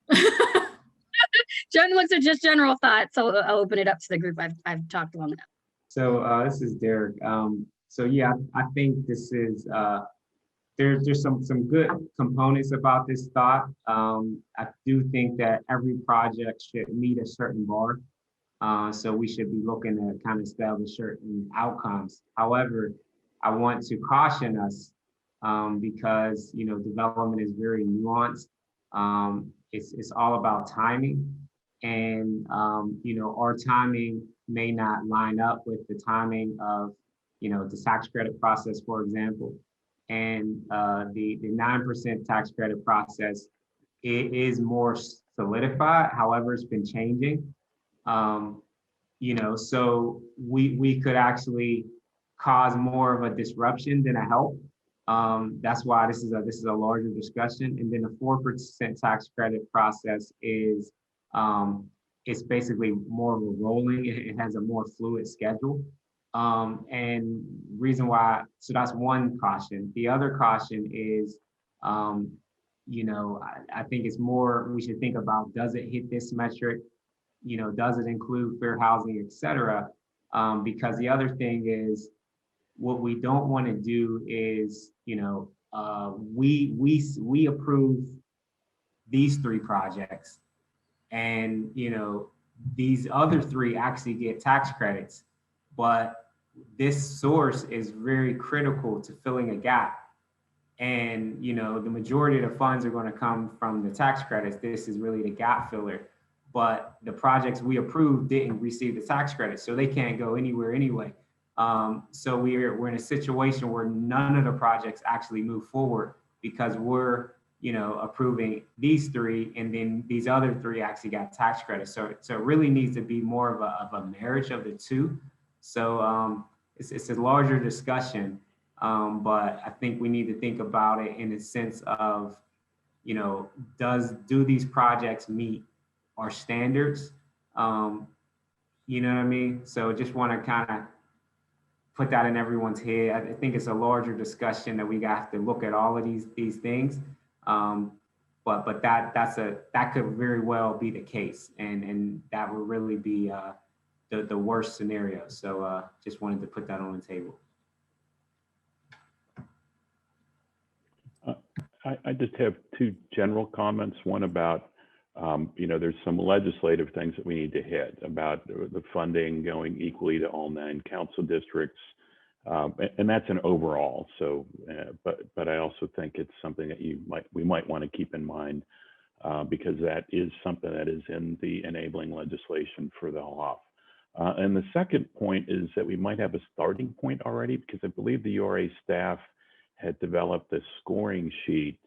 Looks are just general thoughts. So I'll open it up to the group. I've talked long enough. So this is Derek. So yeah, I think this is, there's some good components about this thought. I do think that every project should meet a certain bar. So we should be looking to kind of establish certain outcomes. However, I want to caution us because, development is very nuanced. It's all about timing. And, our timing may not line up with the timing of, the tax credit process, for example. And the 9% tax credit process, it is more solidified. However, it's been changing. So we could actually cause more of a disruption than a help. That's why this is a larger discussion. And then the 4% tax credit process is it's basically more of a rolling. It has a more fluid schedule. And reason why, so that's one caution. The other caution is, I think it's more, we should think about, does it hit this metric? Does it include fair housing, et cetera? Because the other thing is, what we don't want to do is, we approve these 3 projects, and these other 3 actually get tax credits, but this source is very critical to filling a gap. And the majority of the funds are going to come from the tax credits. This is really the gap filler. But the projects we approved didn't receive the tax credit, so they can't go anywhere anyway. So we're in a situation where none of the projects actually move forward because we're approving these 3, and then these other 3 actually got tax credits. So it really needs to be more of a marriage of the 2. So it's a larger discussion, but I think we need to think about it in the sense of, do these projects meet our standards? You know what I mean? So just want to kind of put that in everyone's head. I think it's a larger discussion that we have to look at all of these things. But that could very well be the case, and that would really be the worst scenario. So just wanted to put that on the table. I just have 2 general comments. One about, there's some legislative things that we need to hit about the funding going equally to all 9 council districts. And that's an overall. So, but I also think it's something that we might want to keep in mind because that is something that is in the enabling legislation for the HOF. And the second point is that we might have a starting point already, because I believe the URA staff had developed a scoring sheet.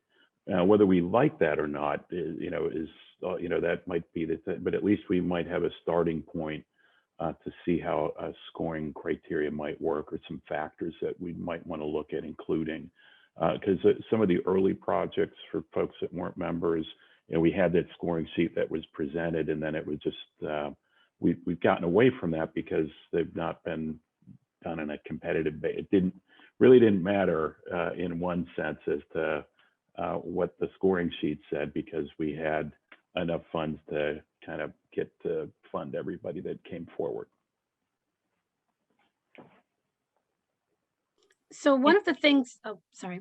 Whether we like that or not, that might be the thing, but at least we might have a starting point to see how a scoring criteria might work, or some factors that we might want to look at including. Because some of the early projects, for folks that weren't members, we had that scoring sheet that was presented, and then it was just, we've gotten away from that because they've not been done in a competitive way. It really didn't matter in one sense as to what the scoring sheet said, because we had enough funds to kind of get to fund everybody that came forward. So one of the things, oh, sorry.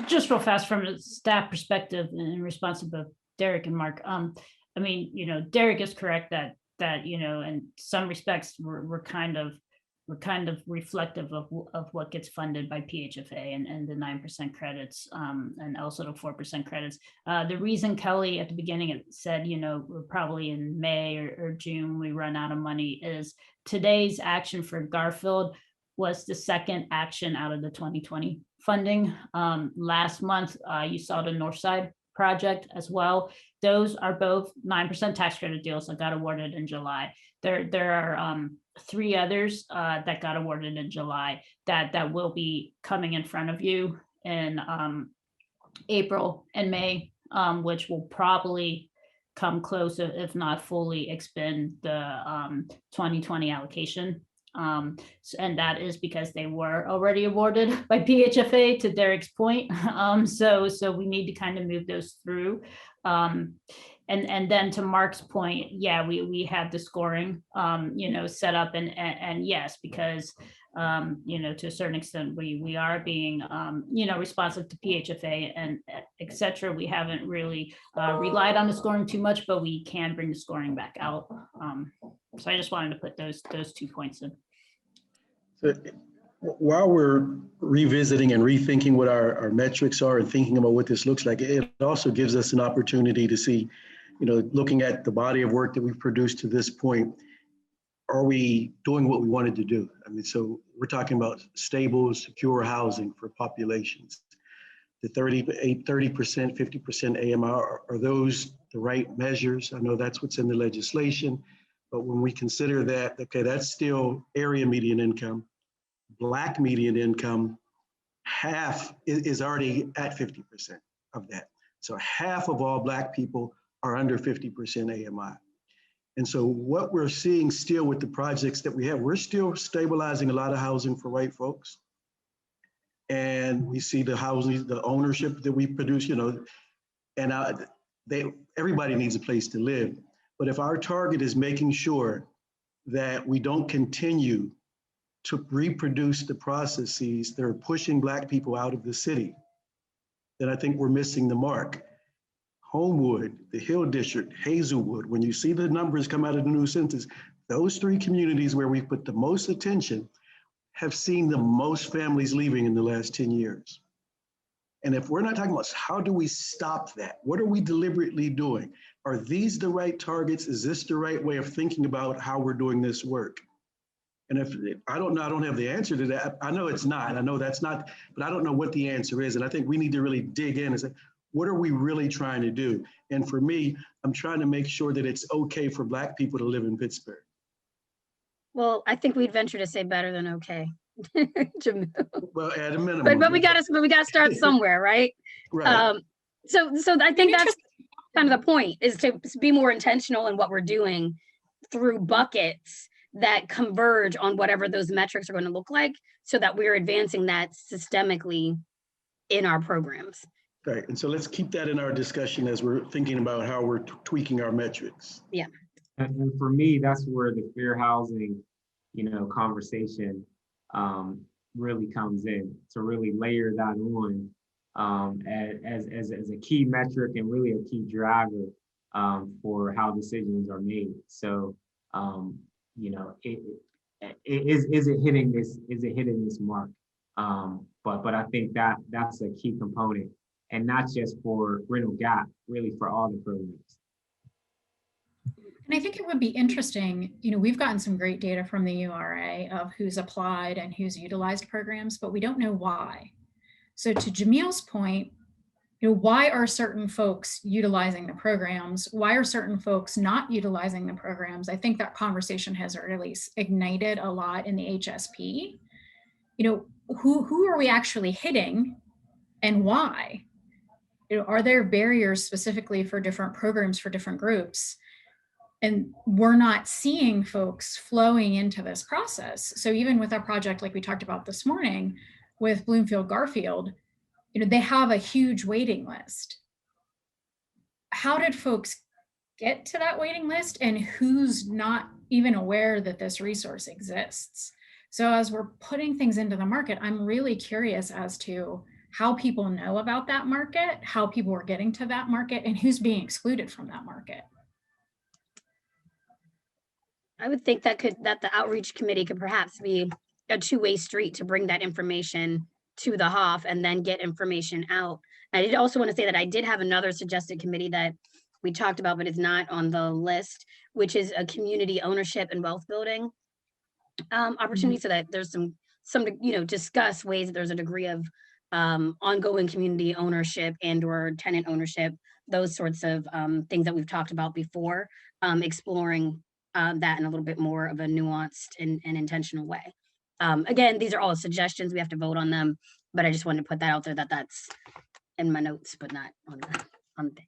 Just real fast from a staff perspective in response to both Derek and Mark. I mean, Derek is correct that in some respects we're kind of we're kind of reflective of what gets funded by PHFA and the 9% credits, and also the 4% credits. The reason Kelly at the beginning said, we're probably in May or June, we run out of money, is today's action for Garfield was the second action out of the 2020 funding. Last month, you saw the Northside project as well. Those are both 9% tax credit deals that got awarded in July. There are 3 others that got awarded in July that will be coming in front of you in April and May, which will probably come close, if not fully expend the 2020 allocation. And that is because they were already awarded by PHFA, to Derek's point. So we need to kind of move those through. And then to Mark's point, yeah, we have the scoring, set up and yes, because, to a certain extent, we are being, responsive to PHFA and et cetera. We haven't really relied on the scoring too much, but we can bring the scoring back out. So I just wanted to put those 2 points in. So while we're revisiting and rethinking what our metrics are and thinking about what this looks like, it also gives us an opportunity to see, looking at the body of work that we've produced to this point, are we doing what we wanted to do? I mean, so we're talking about stable, secure housing for populations. The 30%, 50% AMR, are those the right measures? I know that's what's in the legislation, but when we consider that, okay, that's still area median income. Black median income, half is already at 50% of that. So half of all Black people are under 50% AMI. And so what we're seeing still with the projects that we have, we're still stabilizing a lot of housing for white folks. And we see the housing, the ownership that we produce, and everybody needs a place to live. But if our target is making sure that we don't continue to reproduce the processes that are pushing Black people out of the city, then I think we're missing the mark. Homewood, the Hill District, Hazelwood, when you see the numbers come out of the new census, those 3 communities where we put the most attention have seen the most families leaving in the last 10 years. And if we're not talking about how do we stop that? What are we deliberately doing? Are these the right targets? Is this the right way of thinking about how we're doing this work? And if I don't know, I don't have the answer to that. I know it's not, I know that's not, but I don't know what the answer is. And I think we need to really dig in and say, what are we really trying to do? And for me, I'm trying to make sure that it's okay for Black people to live in Pittsburgh. Well, I think we'd venture to say better than okay. Jamil. Well, at a minimum. But we gotta start somewhere, right? Right. So I think that's kind of the point, is to be more intentional in what we're doing through buckets that converge on whatever those metrics are going to look like, so that we're advancing that systemically in our programs. Right, and so let's keep that in our discussion as we're thinking about how we're tweaking our metrics. Yeah. And for me, that's where the fair housing, conversation really comes in, to really layer that on as a key metric and really a key driver for how decisions are made. So, is it hitting this mark? But I think that's a key component, and not just for Brindle Gap, really for all the programs. And I think it would be interesting, we've gotten some great data from the URA of who's applied and who's utilized programs, but we don't know why. So to Jamil's point, why are certain folks utilizing the programs? Why are certain folks not utilizing the programs? I think that conversation has really ignited a lot in the HSP. Who are we actually hitting and why? Are there barriers specifically for different programs for different groups? And we're not seeing folks flowing into this process. So even with our project, like we talked about this morning with Bloomfield Garfield, they have a huge waiting list. How did folks get to that waiting list, and who's not even aware that this resource exists? So as we're putting things into the market, I'm really curious as to how people know about that market, how people are getting to that market, and who's being excluded from that market. I would think that the outreach committee could perhaps be a two-way street to bring that information to the HOF and then get information out. I did also want to say that I did have another suggested committee that we talked about, but it's not on the list, which is a community ownership and wealth building opportunity, so that there's some discuss ways that there's a degree of ongoing community ownership and or tenant ownership, those sorts of things that we've talked about before, exploring that in a little bit more of a nuanced and intentional way. Again, these are all suggestions. We have to vote on them, but I just wanted to put that out there that that's in my notes, but not on the thing.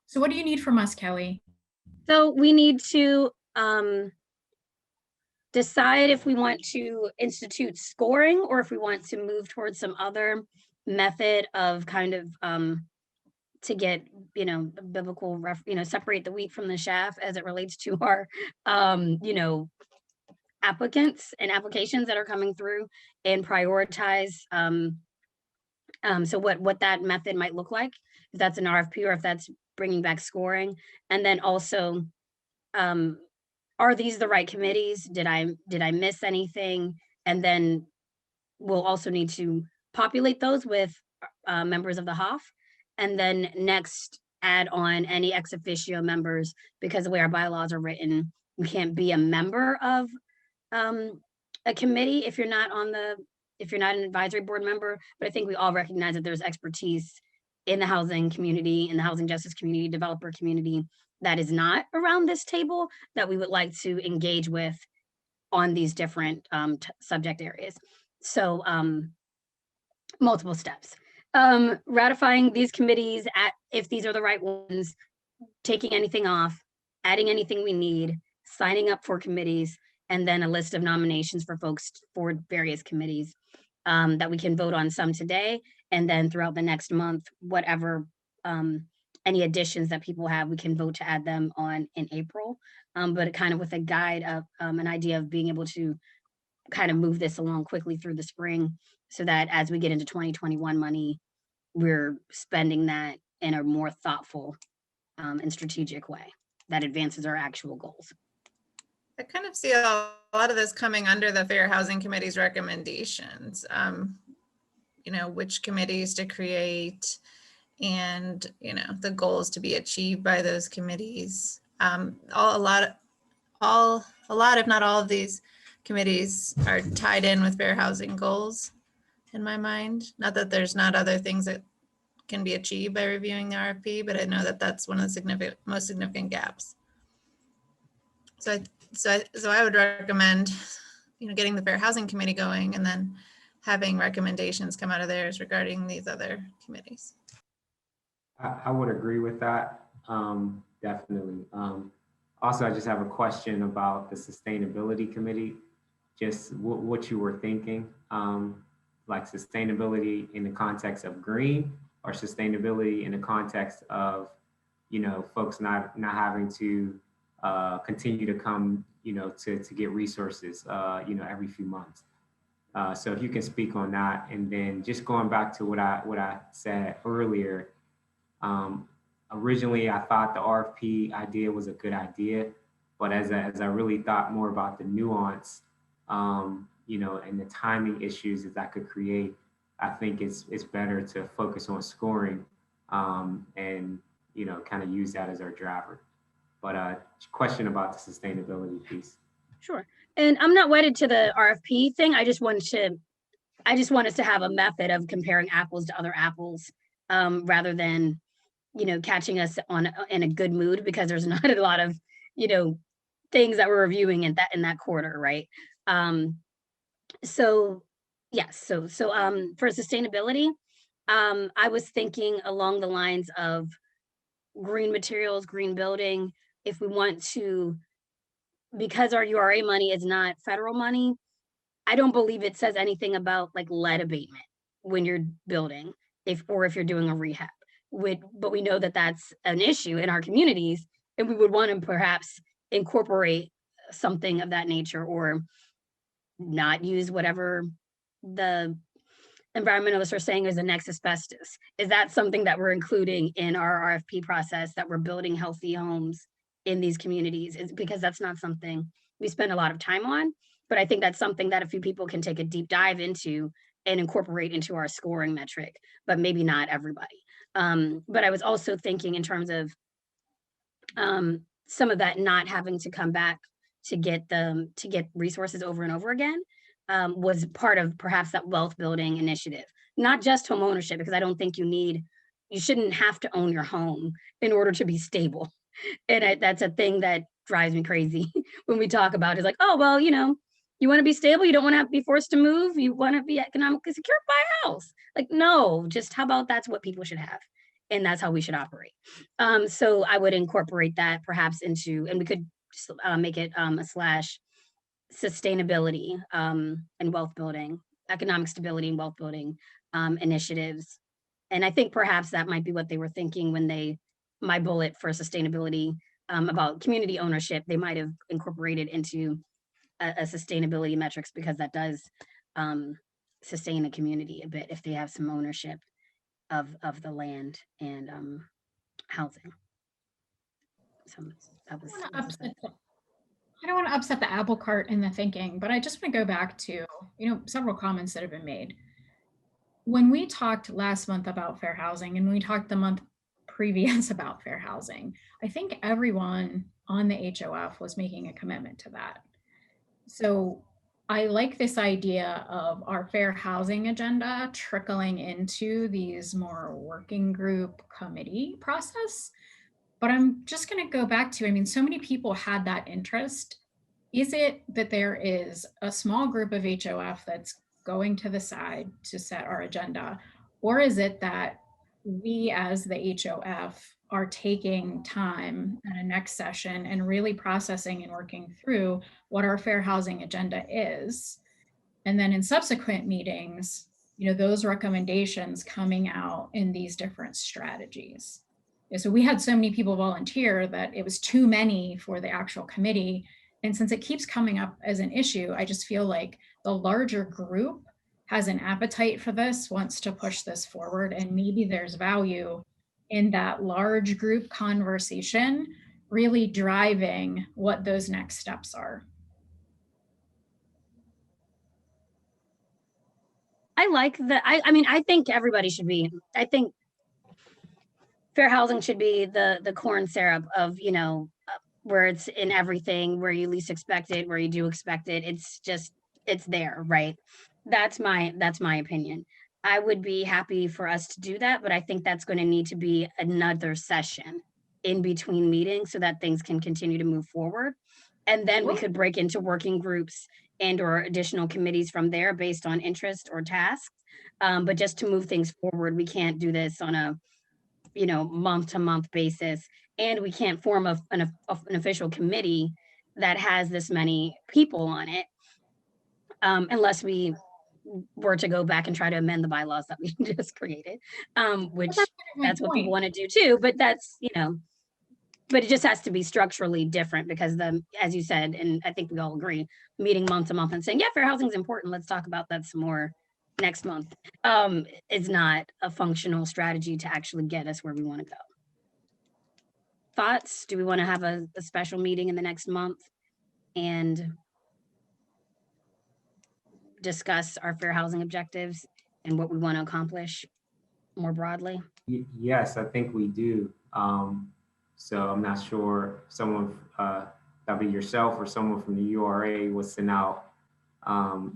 So what do you need from us, Kelly? So we need to decide if we want to institute scoring or if we want to move towards some other method of kind of to get, biblical, separate the wheat from the chaff as it relates to our, applicants and applications that are coming through and prioritize. So what that method might look like, if that's an RFP or if that's bringing back scoring. And then also, are these the right committees? Did I miss anything? And then we'll also need to populate those with members of the HOF. And then next, add on any ex officio members, because the way our bylaws are written, you can't be a member of a committee if you're not an advisory board member. But I think we all recognize that there's expertise in the housing community, in the housing justice community, developer community, that is not around this table that we would like to engage with on these different subject areas. So multiple steps. Ratifying these committees if these are the right ones, taking anything off, adding anything we need, signing up for committees, and then a list of nominations for folks for various committees that we can vote on, some today, and then throughout the next month, whatever any additions that people have, we can vote to add them on in April. But kind of with a guide of an idea of being able to kind of move this along quickly through the spring, so that as we get into 2021 money, we're spending that in a more thoughtful and strategic way that advances our actual goals. I kind of see a lot of this coming under the Fair Housing Committee's recommendations. Which committees to create and, the goals to be achieved by those committees. A lot, if not all of these committees are tied in with fair housing goals in my mind. Not that there's not other things that can be achieved by reviewing the RFP, but I know that that's one of the most significant gaps. So I would recommend, getting the Fair Housing Committee going and then having recommendations come out of theirs regarding these other committees. I would agree with that, definitely. Also, I just have a question about the Sustainability Committee, just what you were thinking, like sustainability in the context of green, or sustainability in the context of, folks not having to continue to come, to get resources, every few months. So if you can speak on that, and then just going back to what I said earlier, originally I thought the RFP idea was a good idea, but as I really thought more about the nuance, and the timing issues that could create, I think it's better to focus on scoring, and kind of use that as our driver. But question about the sustainability piece. Sure. And I'm not wedded to the RFP thing. I just want us to have a method of comparing apples to other apples, rather than, catching us in a good mood, because there's not a lot of, things that we're reviewing in that quarter, right? So yes, so for sustainability, I was thinking along the lines of green materials, green building. If we want to, because our URA money is not federal money, I don't believe it says anything about like lead abatement when you're building, if you're doing a rehab. But we know that that's an issue in our communities, and we would want to perhaps incorporate something of that nature, or not use whatever the environmentalists are saying is the next asbestos. Is that something that we're including in our RFP process, that we're building healthy homes in these communities? Is because that's not something we spend a lot of time on, but I think that's something that a few people can take a deep dive into and incorporate into our scoring metric, but maybe not everybody. But I was also thinking in terms of some of that not having to come back to get resources over and over again, was part of perhaps that wealth building initiative, not just home ownership, because I don't think you shouldn't have to own your home in order to be stable. And that's a thing that drives me crazy when we talk about it. It's like, oh, well, you want to be stable. You don't want to be forced to move. You want to be economically secure, buy a house. Like, no, just how about that's what people should have. And that's how we should operate. So I would incorporate that perhaps into, and we could just make it a / sustainability and wealth building, economic stability and wealth building initiatives. And I think perhaps that might be what they were thinking when my bullet for sustainability about community ownership, they might have incorporated into a sustainability metrics, because that does sustain a community a bit if they have some ownership of the land and housing. So that was. I don't want to upset the apple cart in the thinking, but I just want to go back to, several comments that have been made. When we talked last month about fair housing, and we talked the month previous about fair housing, I think everyone on the HOF was making a commitment to that. So I like this idea of our fair housing agenda trickling into these more working group committee process. But I'm just going to go back to, so many people had that interest. Is it that there is a small group of HOF that's going to the side to set our agenda? Or is it that we as the HOF are taking time at a next session and really processing and working through what our fair housing agenda is? And then in subsequent meetings, those recommendations coming out in these different strategies. So we had so many people volunteer that it was too many for the actual committee. And since it keeps coming up as an issue, I just feel like the larger group has an appetite for this, wants to push this forward, and maybe there's value in that large group conversation really driving what those next steps are. I like that. I think everybody should be, I think fair housing should be the corn syrup of, where it's in everything, where you least expect it, where you do expect it. It's there, right? That's my opinion. I would be happy for us to do that, but I think that's going to need to be another session in between meetings so that things can continue to move forward. And then we could break into working groups and or additional committees from there based on interest or tasks. But just to move things forward, we can't do this on a month to month basis. And we can't form an official committee that has this many people on it unless we were to go back and try to amend the bylaws that we just created, which that's what people want to do too. But that's, but it just has to be structurally different because as you said, and I think we all agree, meeting month to month and saying, yeah, fair housing is important. Let's talk about that some more next month is not a functional strategy to actually get us where we want to go. Thoughts? Do we want to have a special meeting in the next month and discuss our fair housing objectives and what we want to accomplish more broadly? Yes, I think we do. So I'm not sure someone, that'll be yourself or someone from the URA will send out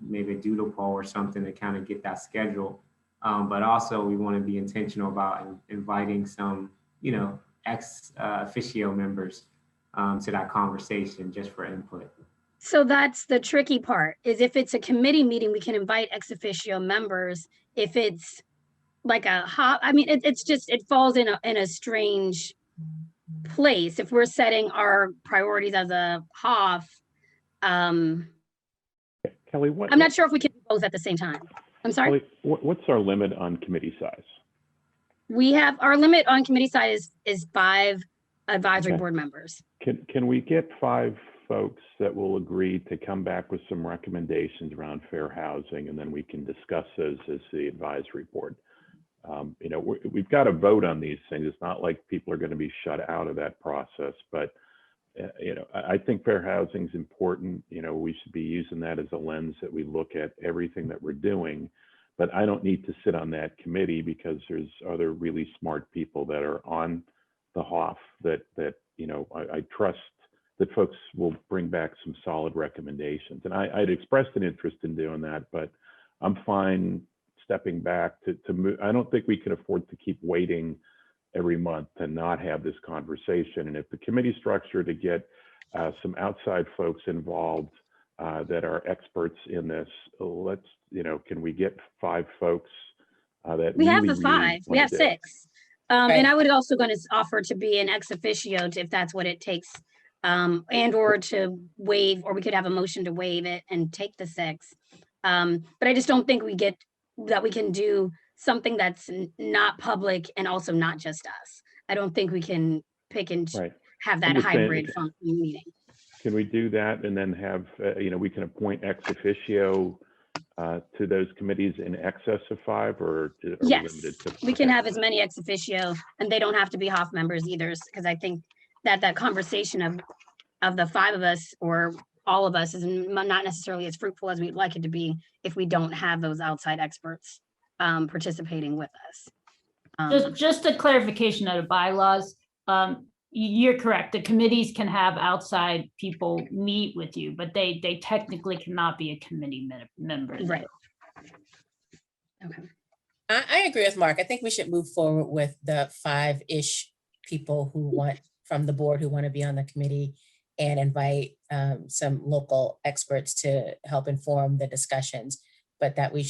maybe a doodle poll or something to kind of get that schedule. But also we want to be intentional about inviting some, ex officio members to that conversation just for input. So that's the tricky part, is if it's a committee meeting, we can invite ex officio members. If it's like it falls in a strange place. If we're setting our priorities as a HOF, Kelly, I'm not sure if we can do both at the same time. I'm sorry. Kelly, what's our limit on committee size? We have our limit on committee size is 5 advisory board members. Can we get 5 folks that will agree to come back with some recommendations around fair housing, and then we can discuss those as the advisory board. You know, we've got to vote on these things. It's not like people are going to be shut out of that process, but you know, I think fair housing is important. You know, we should be using that as a lens that we look at everything that we're doing. But I don't need to sit on that committee because there's other really smart people that are on the HOF that you know, I trust that folks will bring back some solid recommendations. And I'd expressed an interest in doing that, but I'm fine stepping back to move. I don't think we can afford to keep waiting every month to not have this conversation. And if the committee structure to get some outside folks involved that are experts in this, let's, you know, can we get 5 folks that We have really, the 5, really we have wanna do it? 6. And I would also going to offer to be an ex officio if that's what it takes, and or to waive, or we could have a motion to waive it and take the 6. But I just don't think we can do something that's not public and also not just us. I don't think we can pick and Right. have I'm that just saying, hybrid meeting. Can we do that and then have, you know, we can appoint ex officio to those committees in excess of 5, or are we Yes, limited to? we can have as many ex officio, and they don't have to be HOF members either, because I think that conversation of the 5 of us or all of us is not necessarily as fruitful as we'd like it to be if we don't have those outside experts participating with us. Just a clarification of the bylaws. You're correct. The committees can have outside people meet with you, but they technically cannot be a committee member. Right. Okay. I agree with Mark. I think we should move forward with the 5-ish people who want, from the board, who want to be on the committee, and invite some local experts to help inform the discussions, but that we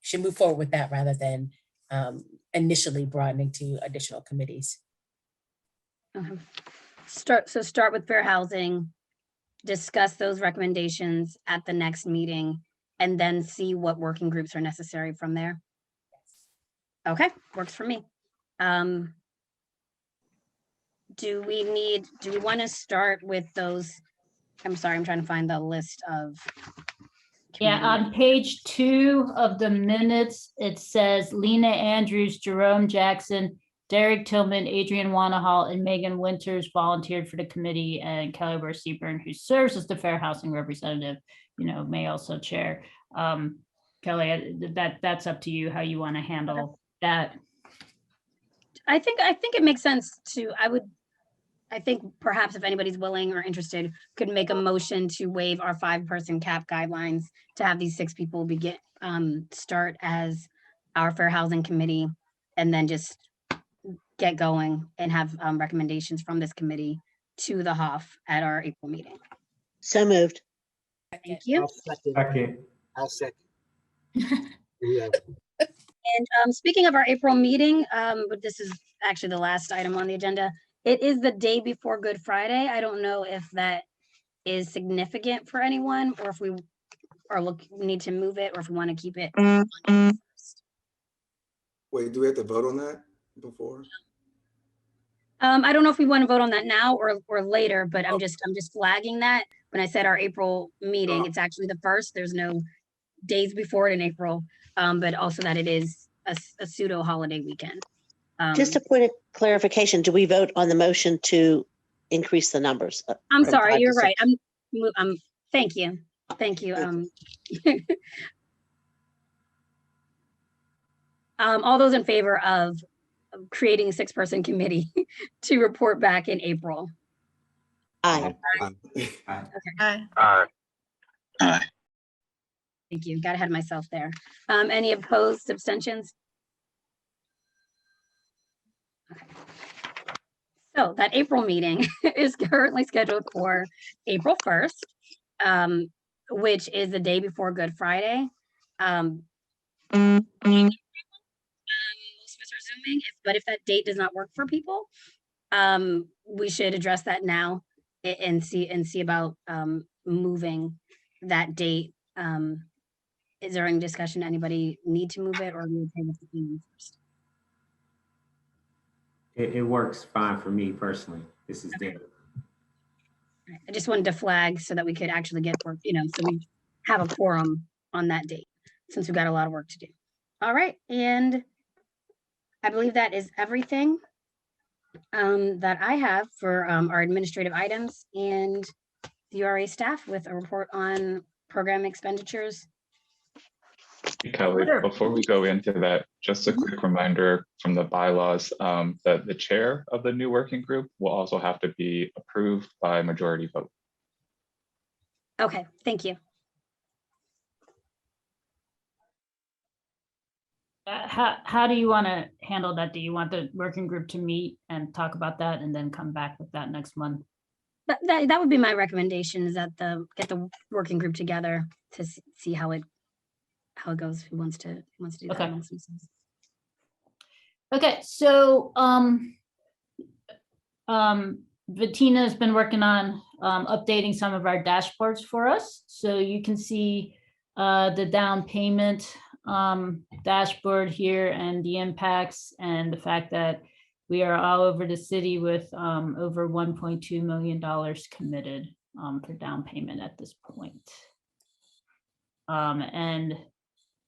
should move forward with that rather than initially broadening to additional committees. Okay. Start with fair housing, discuss those recommendations at the next meeting, and then see what working groups are necessary from there. Okay, works for me. Do we want to start with those? I'm sorry, I'm trying to find the list of. Yeah, on page 2 of the minutes, it says Lena Andrews, Jerome Jackson, Derek Tillman, Adrian Wanahal, and Megan Winters volunteered for the committee, and Kelly Seaburn, who serves as the Fair Housing representative, you know, may also chair. Kelly, that's up to you how you want to handle that. I think it makes sense to, I think perhaps if anybody's willing or interested, could make a motion to waive our 5-person cap guidelines to have these 6 people start as our Fair Housing Committee, and then just get going and have recommendations from this committee to the HOF at our April meeting. So moved. Thank you. I'll second. And speaking of our April meeting, but this is actually the last item on the agenda. It is the day before Good Friday. I don't know if that is significant for anyone, or if we need to move it, or if we want to keep it. Wait, do we have to vote on that before? I don't know if we want to vote on that now or later, but I'm just flagging that. When I said our April meeting, it's actually the 1st. There's no days before it in April, but also that it is a pseudo holiday weekend. Just a point of clarification, do we vote on the motion to increase the numbers? I'm from sorry, 5 to you're 6? right. Thank you. All those in favor of creating a 6-person committee to report back in April? Aye. Okay. Thank you. Got ahead of myself there. Any opposed, abstentions? Okay. So that April meeting is currently scheduled for April 1st, which is the day before Good Friday. Most of us are Zooming, but if that date does not work for people, we should address that now and see about moving that date. Is there any discussion? Anybody need to move it, or are we okay with the meeting first? It works fine for me personally. This is Derek. I just wanted to flag so that we could actually get work, so we have a quorum on that date, since we've got a lot of work to do. All right, and I believe that is everything that I have for our administrative items and the URA staff with a report on program expenditures. Kelly, before we go into that, just a quick reminder from the bylaws that the chair of the new working group will also have to be approved by majority vote. Okay, thank you. How do you want to handle that? Do you want the working group to meet and talk about that and then come back with that next month? That would be my recommendation, is that get the working group together to see how it goes. Who wants to do that Okay. amongst themselves? Okay, so Bettina has been working on updating some of our dashboards for us. So you can see the down payment dashboard here and the impacts and the fact that we are all over the city with over $1.2 million committed for down payment at this point. And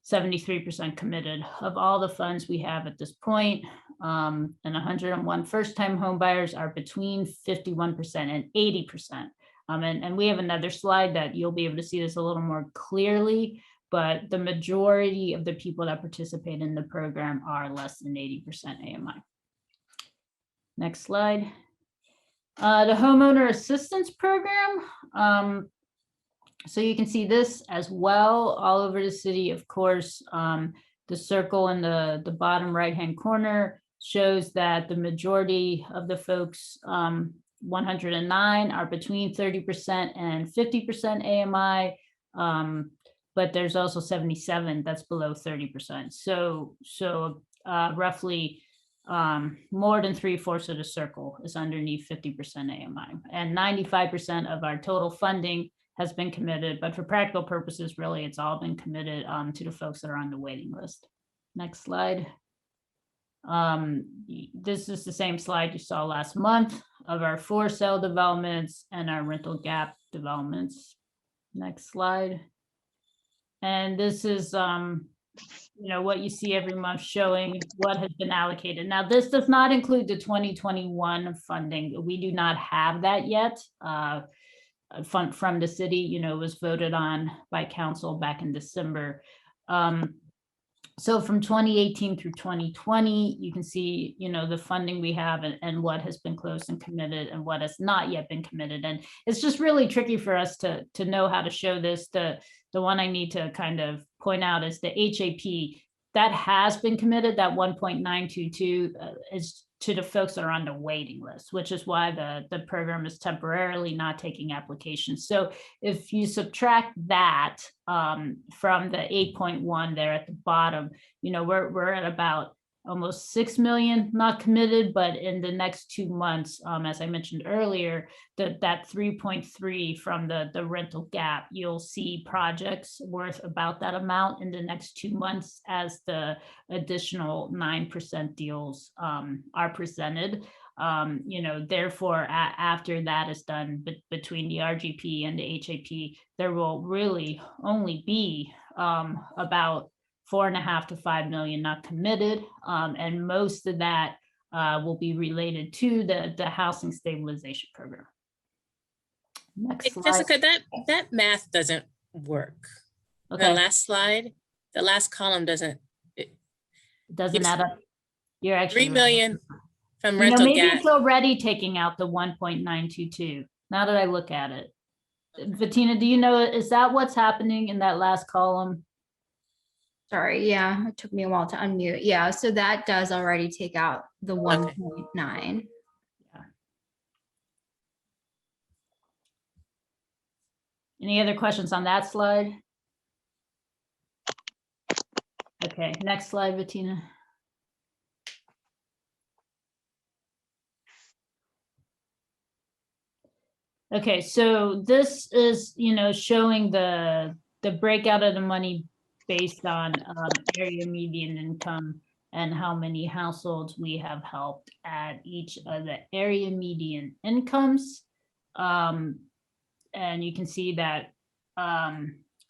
73% committed of all the funds we have at this point. And 101 first-time home buyers are between 51% and 80%. And we have another slide that you'll be able to see this a little more clearly, but the majority of the people that participate in the program are less than 80% AMI. Next slide. The homeowner assistance program. So you can see this as well all over the city. Of course, the circle in the bottom right-hand corner shows that the majority of the folks, 109, are between 30% and 50% AMI. But there's also 77 that's below 30%. So roughly more than 3/4 of the circle is underneath 50% AMI. And 95% of our total funding has been committed, but for practical purposes, really, it's all been committed to the folks that are on the waiting list. Next slide. This is the same slide you saw last month of our for sale developments and our rental gap developments. Next slide. And this is, what you see every month showing what has been allocated. Now, this does not include the 2021 funding. We do not have that yet. Fund from the city, was voted on by council back in December. So from 2018 through 2020, you can see, the funding we have and what has been closed and committed and what has not yet been committed. And it's just really tricky for us to know how to show this. The one I need to kind of point out is the HAP that has been committed, that 1.922 is to the folks that are on the waiting list, which is why the program is temporarily not taking applications. So if you subtract that from the 8.1 there at the bottom, we're at about almost 6 million not committed, but in the next 2 months, as I mentioned earlier, that 3.3 from the rental gap, you'll see projects worth about that amount in the next 2 months as the additional 9% deals are presented. Therefore, after that is done between the RGP and the HAP, there will really only be about 4.5 to 5 million not committed, and most of that will be related to the housing stabilization program. Next slide. Jessica, that math doesn't work. Okay. The last slide, the last column doesn't. It doesn't add up. You're actually 3 million from rental maybe gap. it's already taking out the 1.922. Now that I look at it, Bettina, do you know, is that what's happening in that last column? Sorry, yeah, it took me a while to unmute. Yeah, so that does already take out the 1.9. Any other questions on that slide? Okay, next slide, Bettina. Okay, so this is, showing the breakout of the money based on area median income and how many households we have helped at each of the area median incomes. and you can see that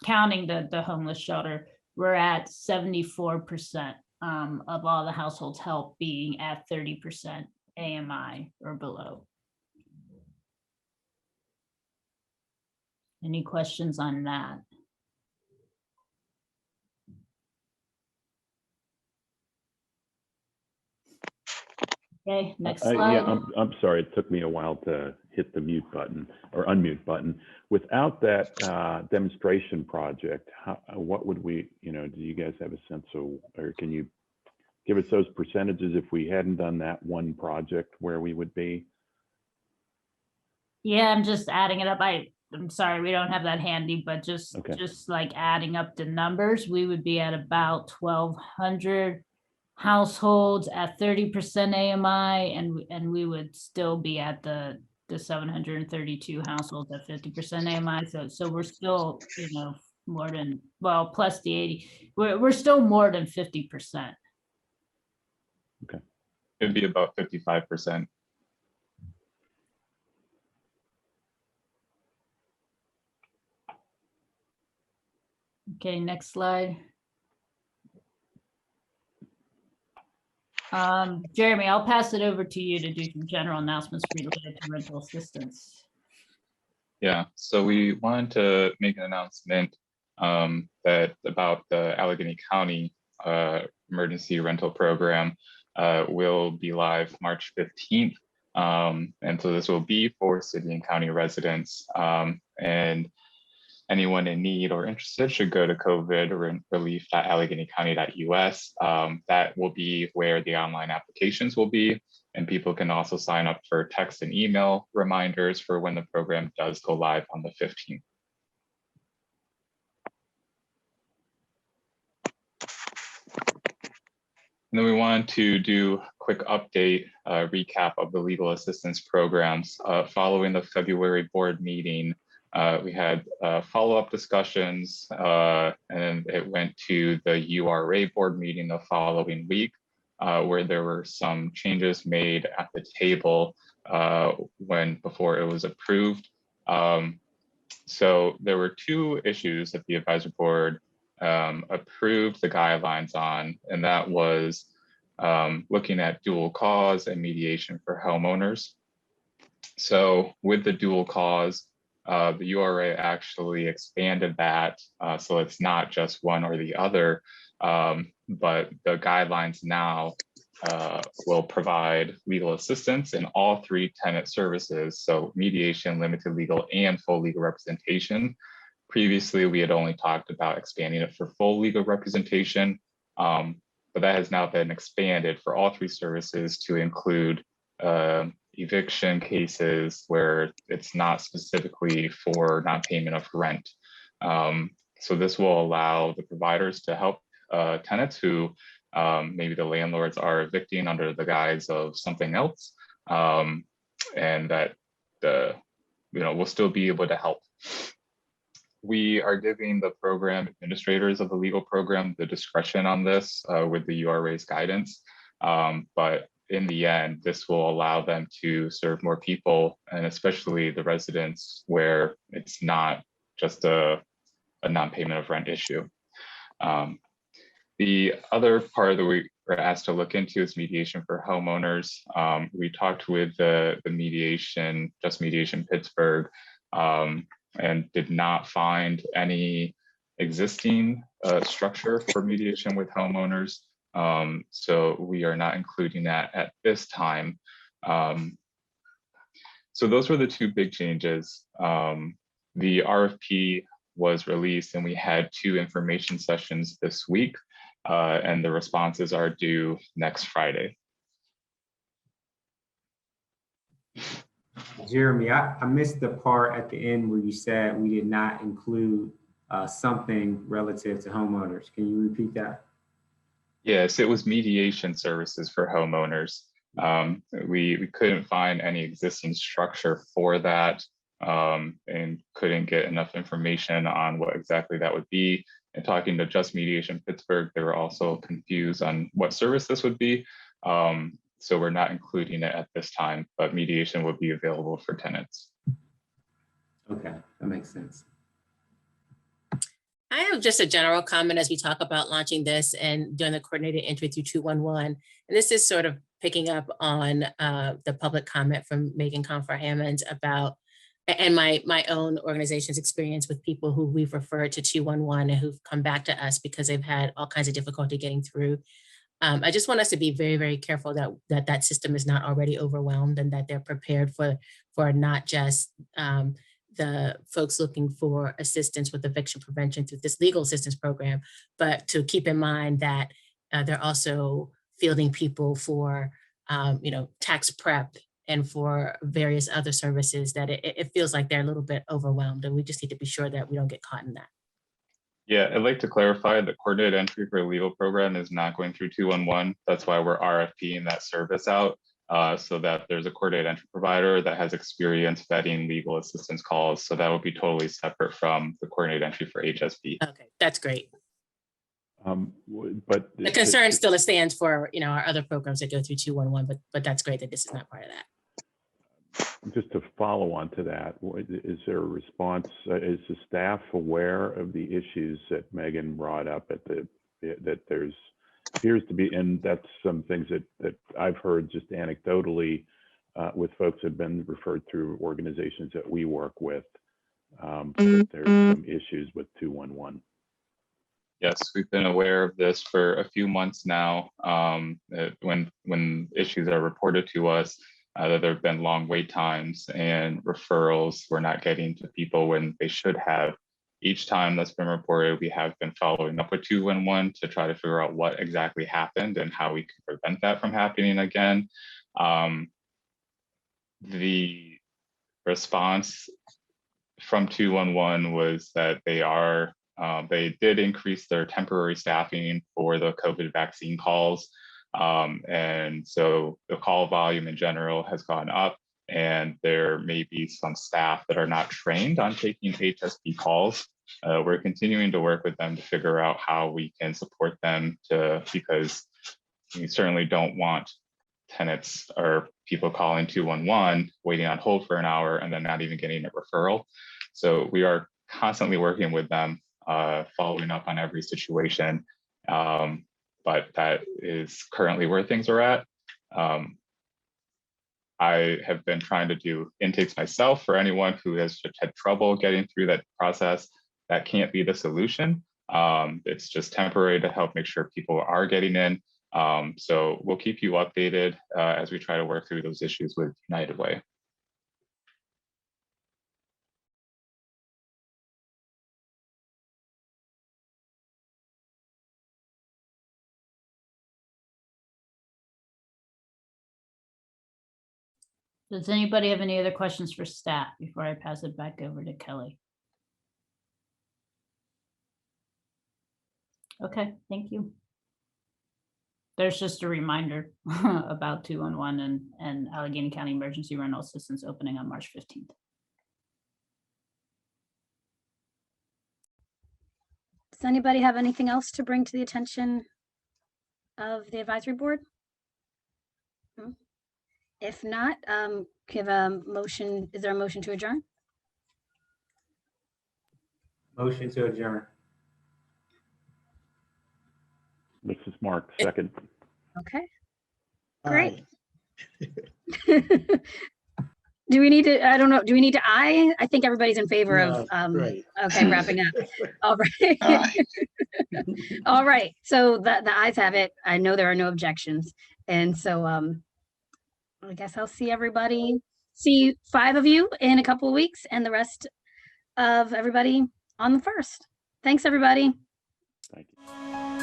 counting the homeless shelter, we're at 74% of all the households help being at 30% AMI or below. Any questions on that? Okay, next slide. Yeah, I'm sorry. It took me a while to hit the mute button or unmute button. Without that demonstration project, what would we, do you guys have a sense of, or can you give us those percentages if we hadn't done that one project, where we would be? Yeah, I'm just adding it up. I'm sorry, we don't have that handy, but just like adding up the numbers, we would be at about 1,200 households at 30% AMI, and we would still be at the 732 households at 50% AMI. So we're still, more than, well, plus the 80, we're still more than 50%. Okay. It'd be about 55%. Okay, next slide. Jeremy, I'll pass it over to you to do some general announcements related to rental assistance. Yeah, so we wanted to make an announcement that about the Allegheny County emergency rental program will be live March 15th. And so this will be for city and county residents, and anyone in need or interested should go to covid-relief.alleghenycounty.us. That will be where the online applications will be, and people can also sign up for text and email reminders for when the program does go live on the 15th. And then we wanted to do a quick update, recap of the legal assistance programs. Following the February board meeting, we had follow-up discussions, and it went to the URA board meeting the following week, where there were some changes made at the table before it was approved. So there were two issues that the advisory board approved the guidelines on, and that was looking at dual cause and mediation for homeowners. So with the dual cause, the URA actually expanded that, so it's not just one or the other, but the guidelines now will provide legal assistance in all three tenant services, so mediation, limited legal, and full legal representation. Previously, we had only talked about expanding it for full legal representation, but that has now been expanded for all three services to include eviction cases where it's not specifically for non-payment of rent. So this will allow the providers to help tenants who maybe the landlords are evicting under the guise of something else, and that we'll still be able to help. We are giving the program administrators of the legal program the discretion on this with the URA's guidance, but in the end, this will allow them to serve more people, and especially the residents where it's not just a non-payment of rent issue. The other part that we were asked to look into is mediation for homeowners. We talked with the mediation, Just Mediation Pittsburgh, and did not find any existing structure for mediation with homeowners. So we are not including that at this time. So those were the two big changes. The RFP was released and we had 2 information sessions this week, and the responses are due next Friday. Jeremy, I missed the part at the end where you said we did not include something relative to homeowners. Can you repeat that? Yes, it was mediation services for homeowners. We couldn't find any existing structure for that, and couldn't get enough information on what exactly that would be. And talking to Just Mediation Pittsburgh, they were also confused on what service this would be. So we're not including it at this time, but mediation will be available for tenants. Okay, that makes sense. I have just a general comment as we talk about launching this and doing the coordinated entry through 211. And this is sort of picking up on the public comment from Megan Confer Hammond about, and my own organization's experience with people who we've referred to 211 and who've come back to us because they've had all kinds of difficulty getting through. I just want us to be very, very careful that system is not already overwhelmed and that they're prepared for not just the folks looking for assistance with eviction prevention through this legal assistance program, but to keep in mind that they're also fielding people for, tax prep and for various other services that it feels like they're a little bit overwhelmed, and we just need to be sure that we don't get caught in that. Yeah, I'd like to clarify that coordinated entry for a legal program is not going through 211. That's why we're RFPing that service out. So that there's a coordinated entry provider that has experience vetting legal assistance calls. So that would be totally separate from the coordinated entry for HSP. Okay, that's great. But The concern still stands for, our other programs that go through 211, but that's great that this is not part of that. just to follow on to that, is there a response? Is the staff aware of the issues that Megan brought up that there's appears to be, and that's some things that I've heard just anecdotally with folks that have been referred through organizations that we work with. There's some issues with 211. Yes, we've been aware of this for a few months now. When issues are reported to us, that there have been long wait times and referrals we're not getting to people when they should have. Each time that's been reported, we have been following up with 211 to try to figure out what exactly happened and how we can prevent that from happening again. The response from 211 was that they did increase their temporary staffing for the COVID vaccine calls. And so the call volume in general has gone up, and there may be some staff that are not trained on taking HSP calls. We're continuing to work with them to figure out how we can support them because we certainly don't want tenants or people calling 211, waiting on hold for an hour and then not even getting a referral. So we are constantly working with them, following up on every situation. But that is currently where things are at. I have been trying to do intakes myself for anyone who has had trouble getting through that process. That can't be the solution. It's just temporary to help make sure people are getting in. So we'll keep you updated as we try to work through those issues with United Way. Does anybody have any other questions for staff before I pass it back over to Kelly? Okay, thank you. There's just a reminder about 211 and Allegheny County Emergency Rental Assistance opening on March 15th. Does anybody have anything else to bring to the attention of the advisory board? No? If not, give a motion. Is there a motion to adjourn? Motion to adjourn. This is Mark, second. Okay, great. Do we need to, I don't know, do we need to I think everybody's in favor of, right. Okay, wrapping up. All right. All right, so the ayes have it. I know there are no objections. And so I guess I'll see 5 of you in a couple of weeks and the rest of everybody on the 1st. Thanks, everybody. Thank you.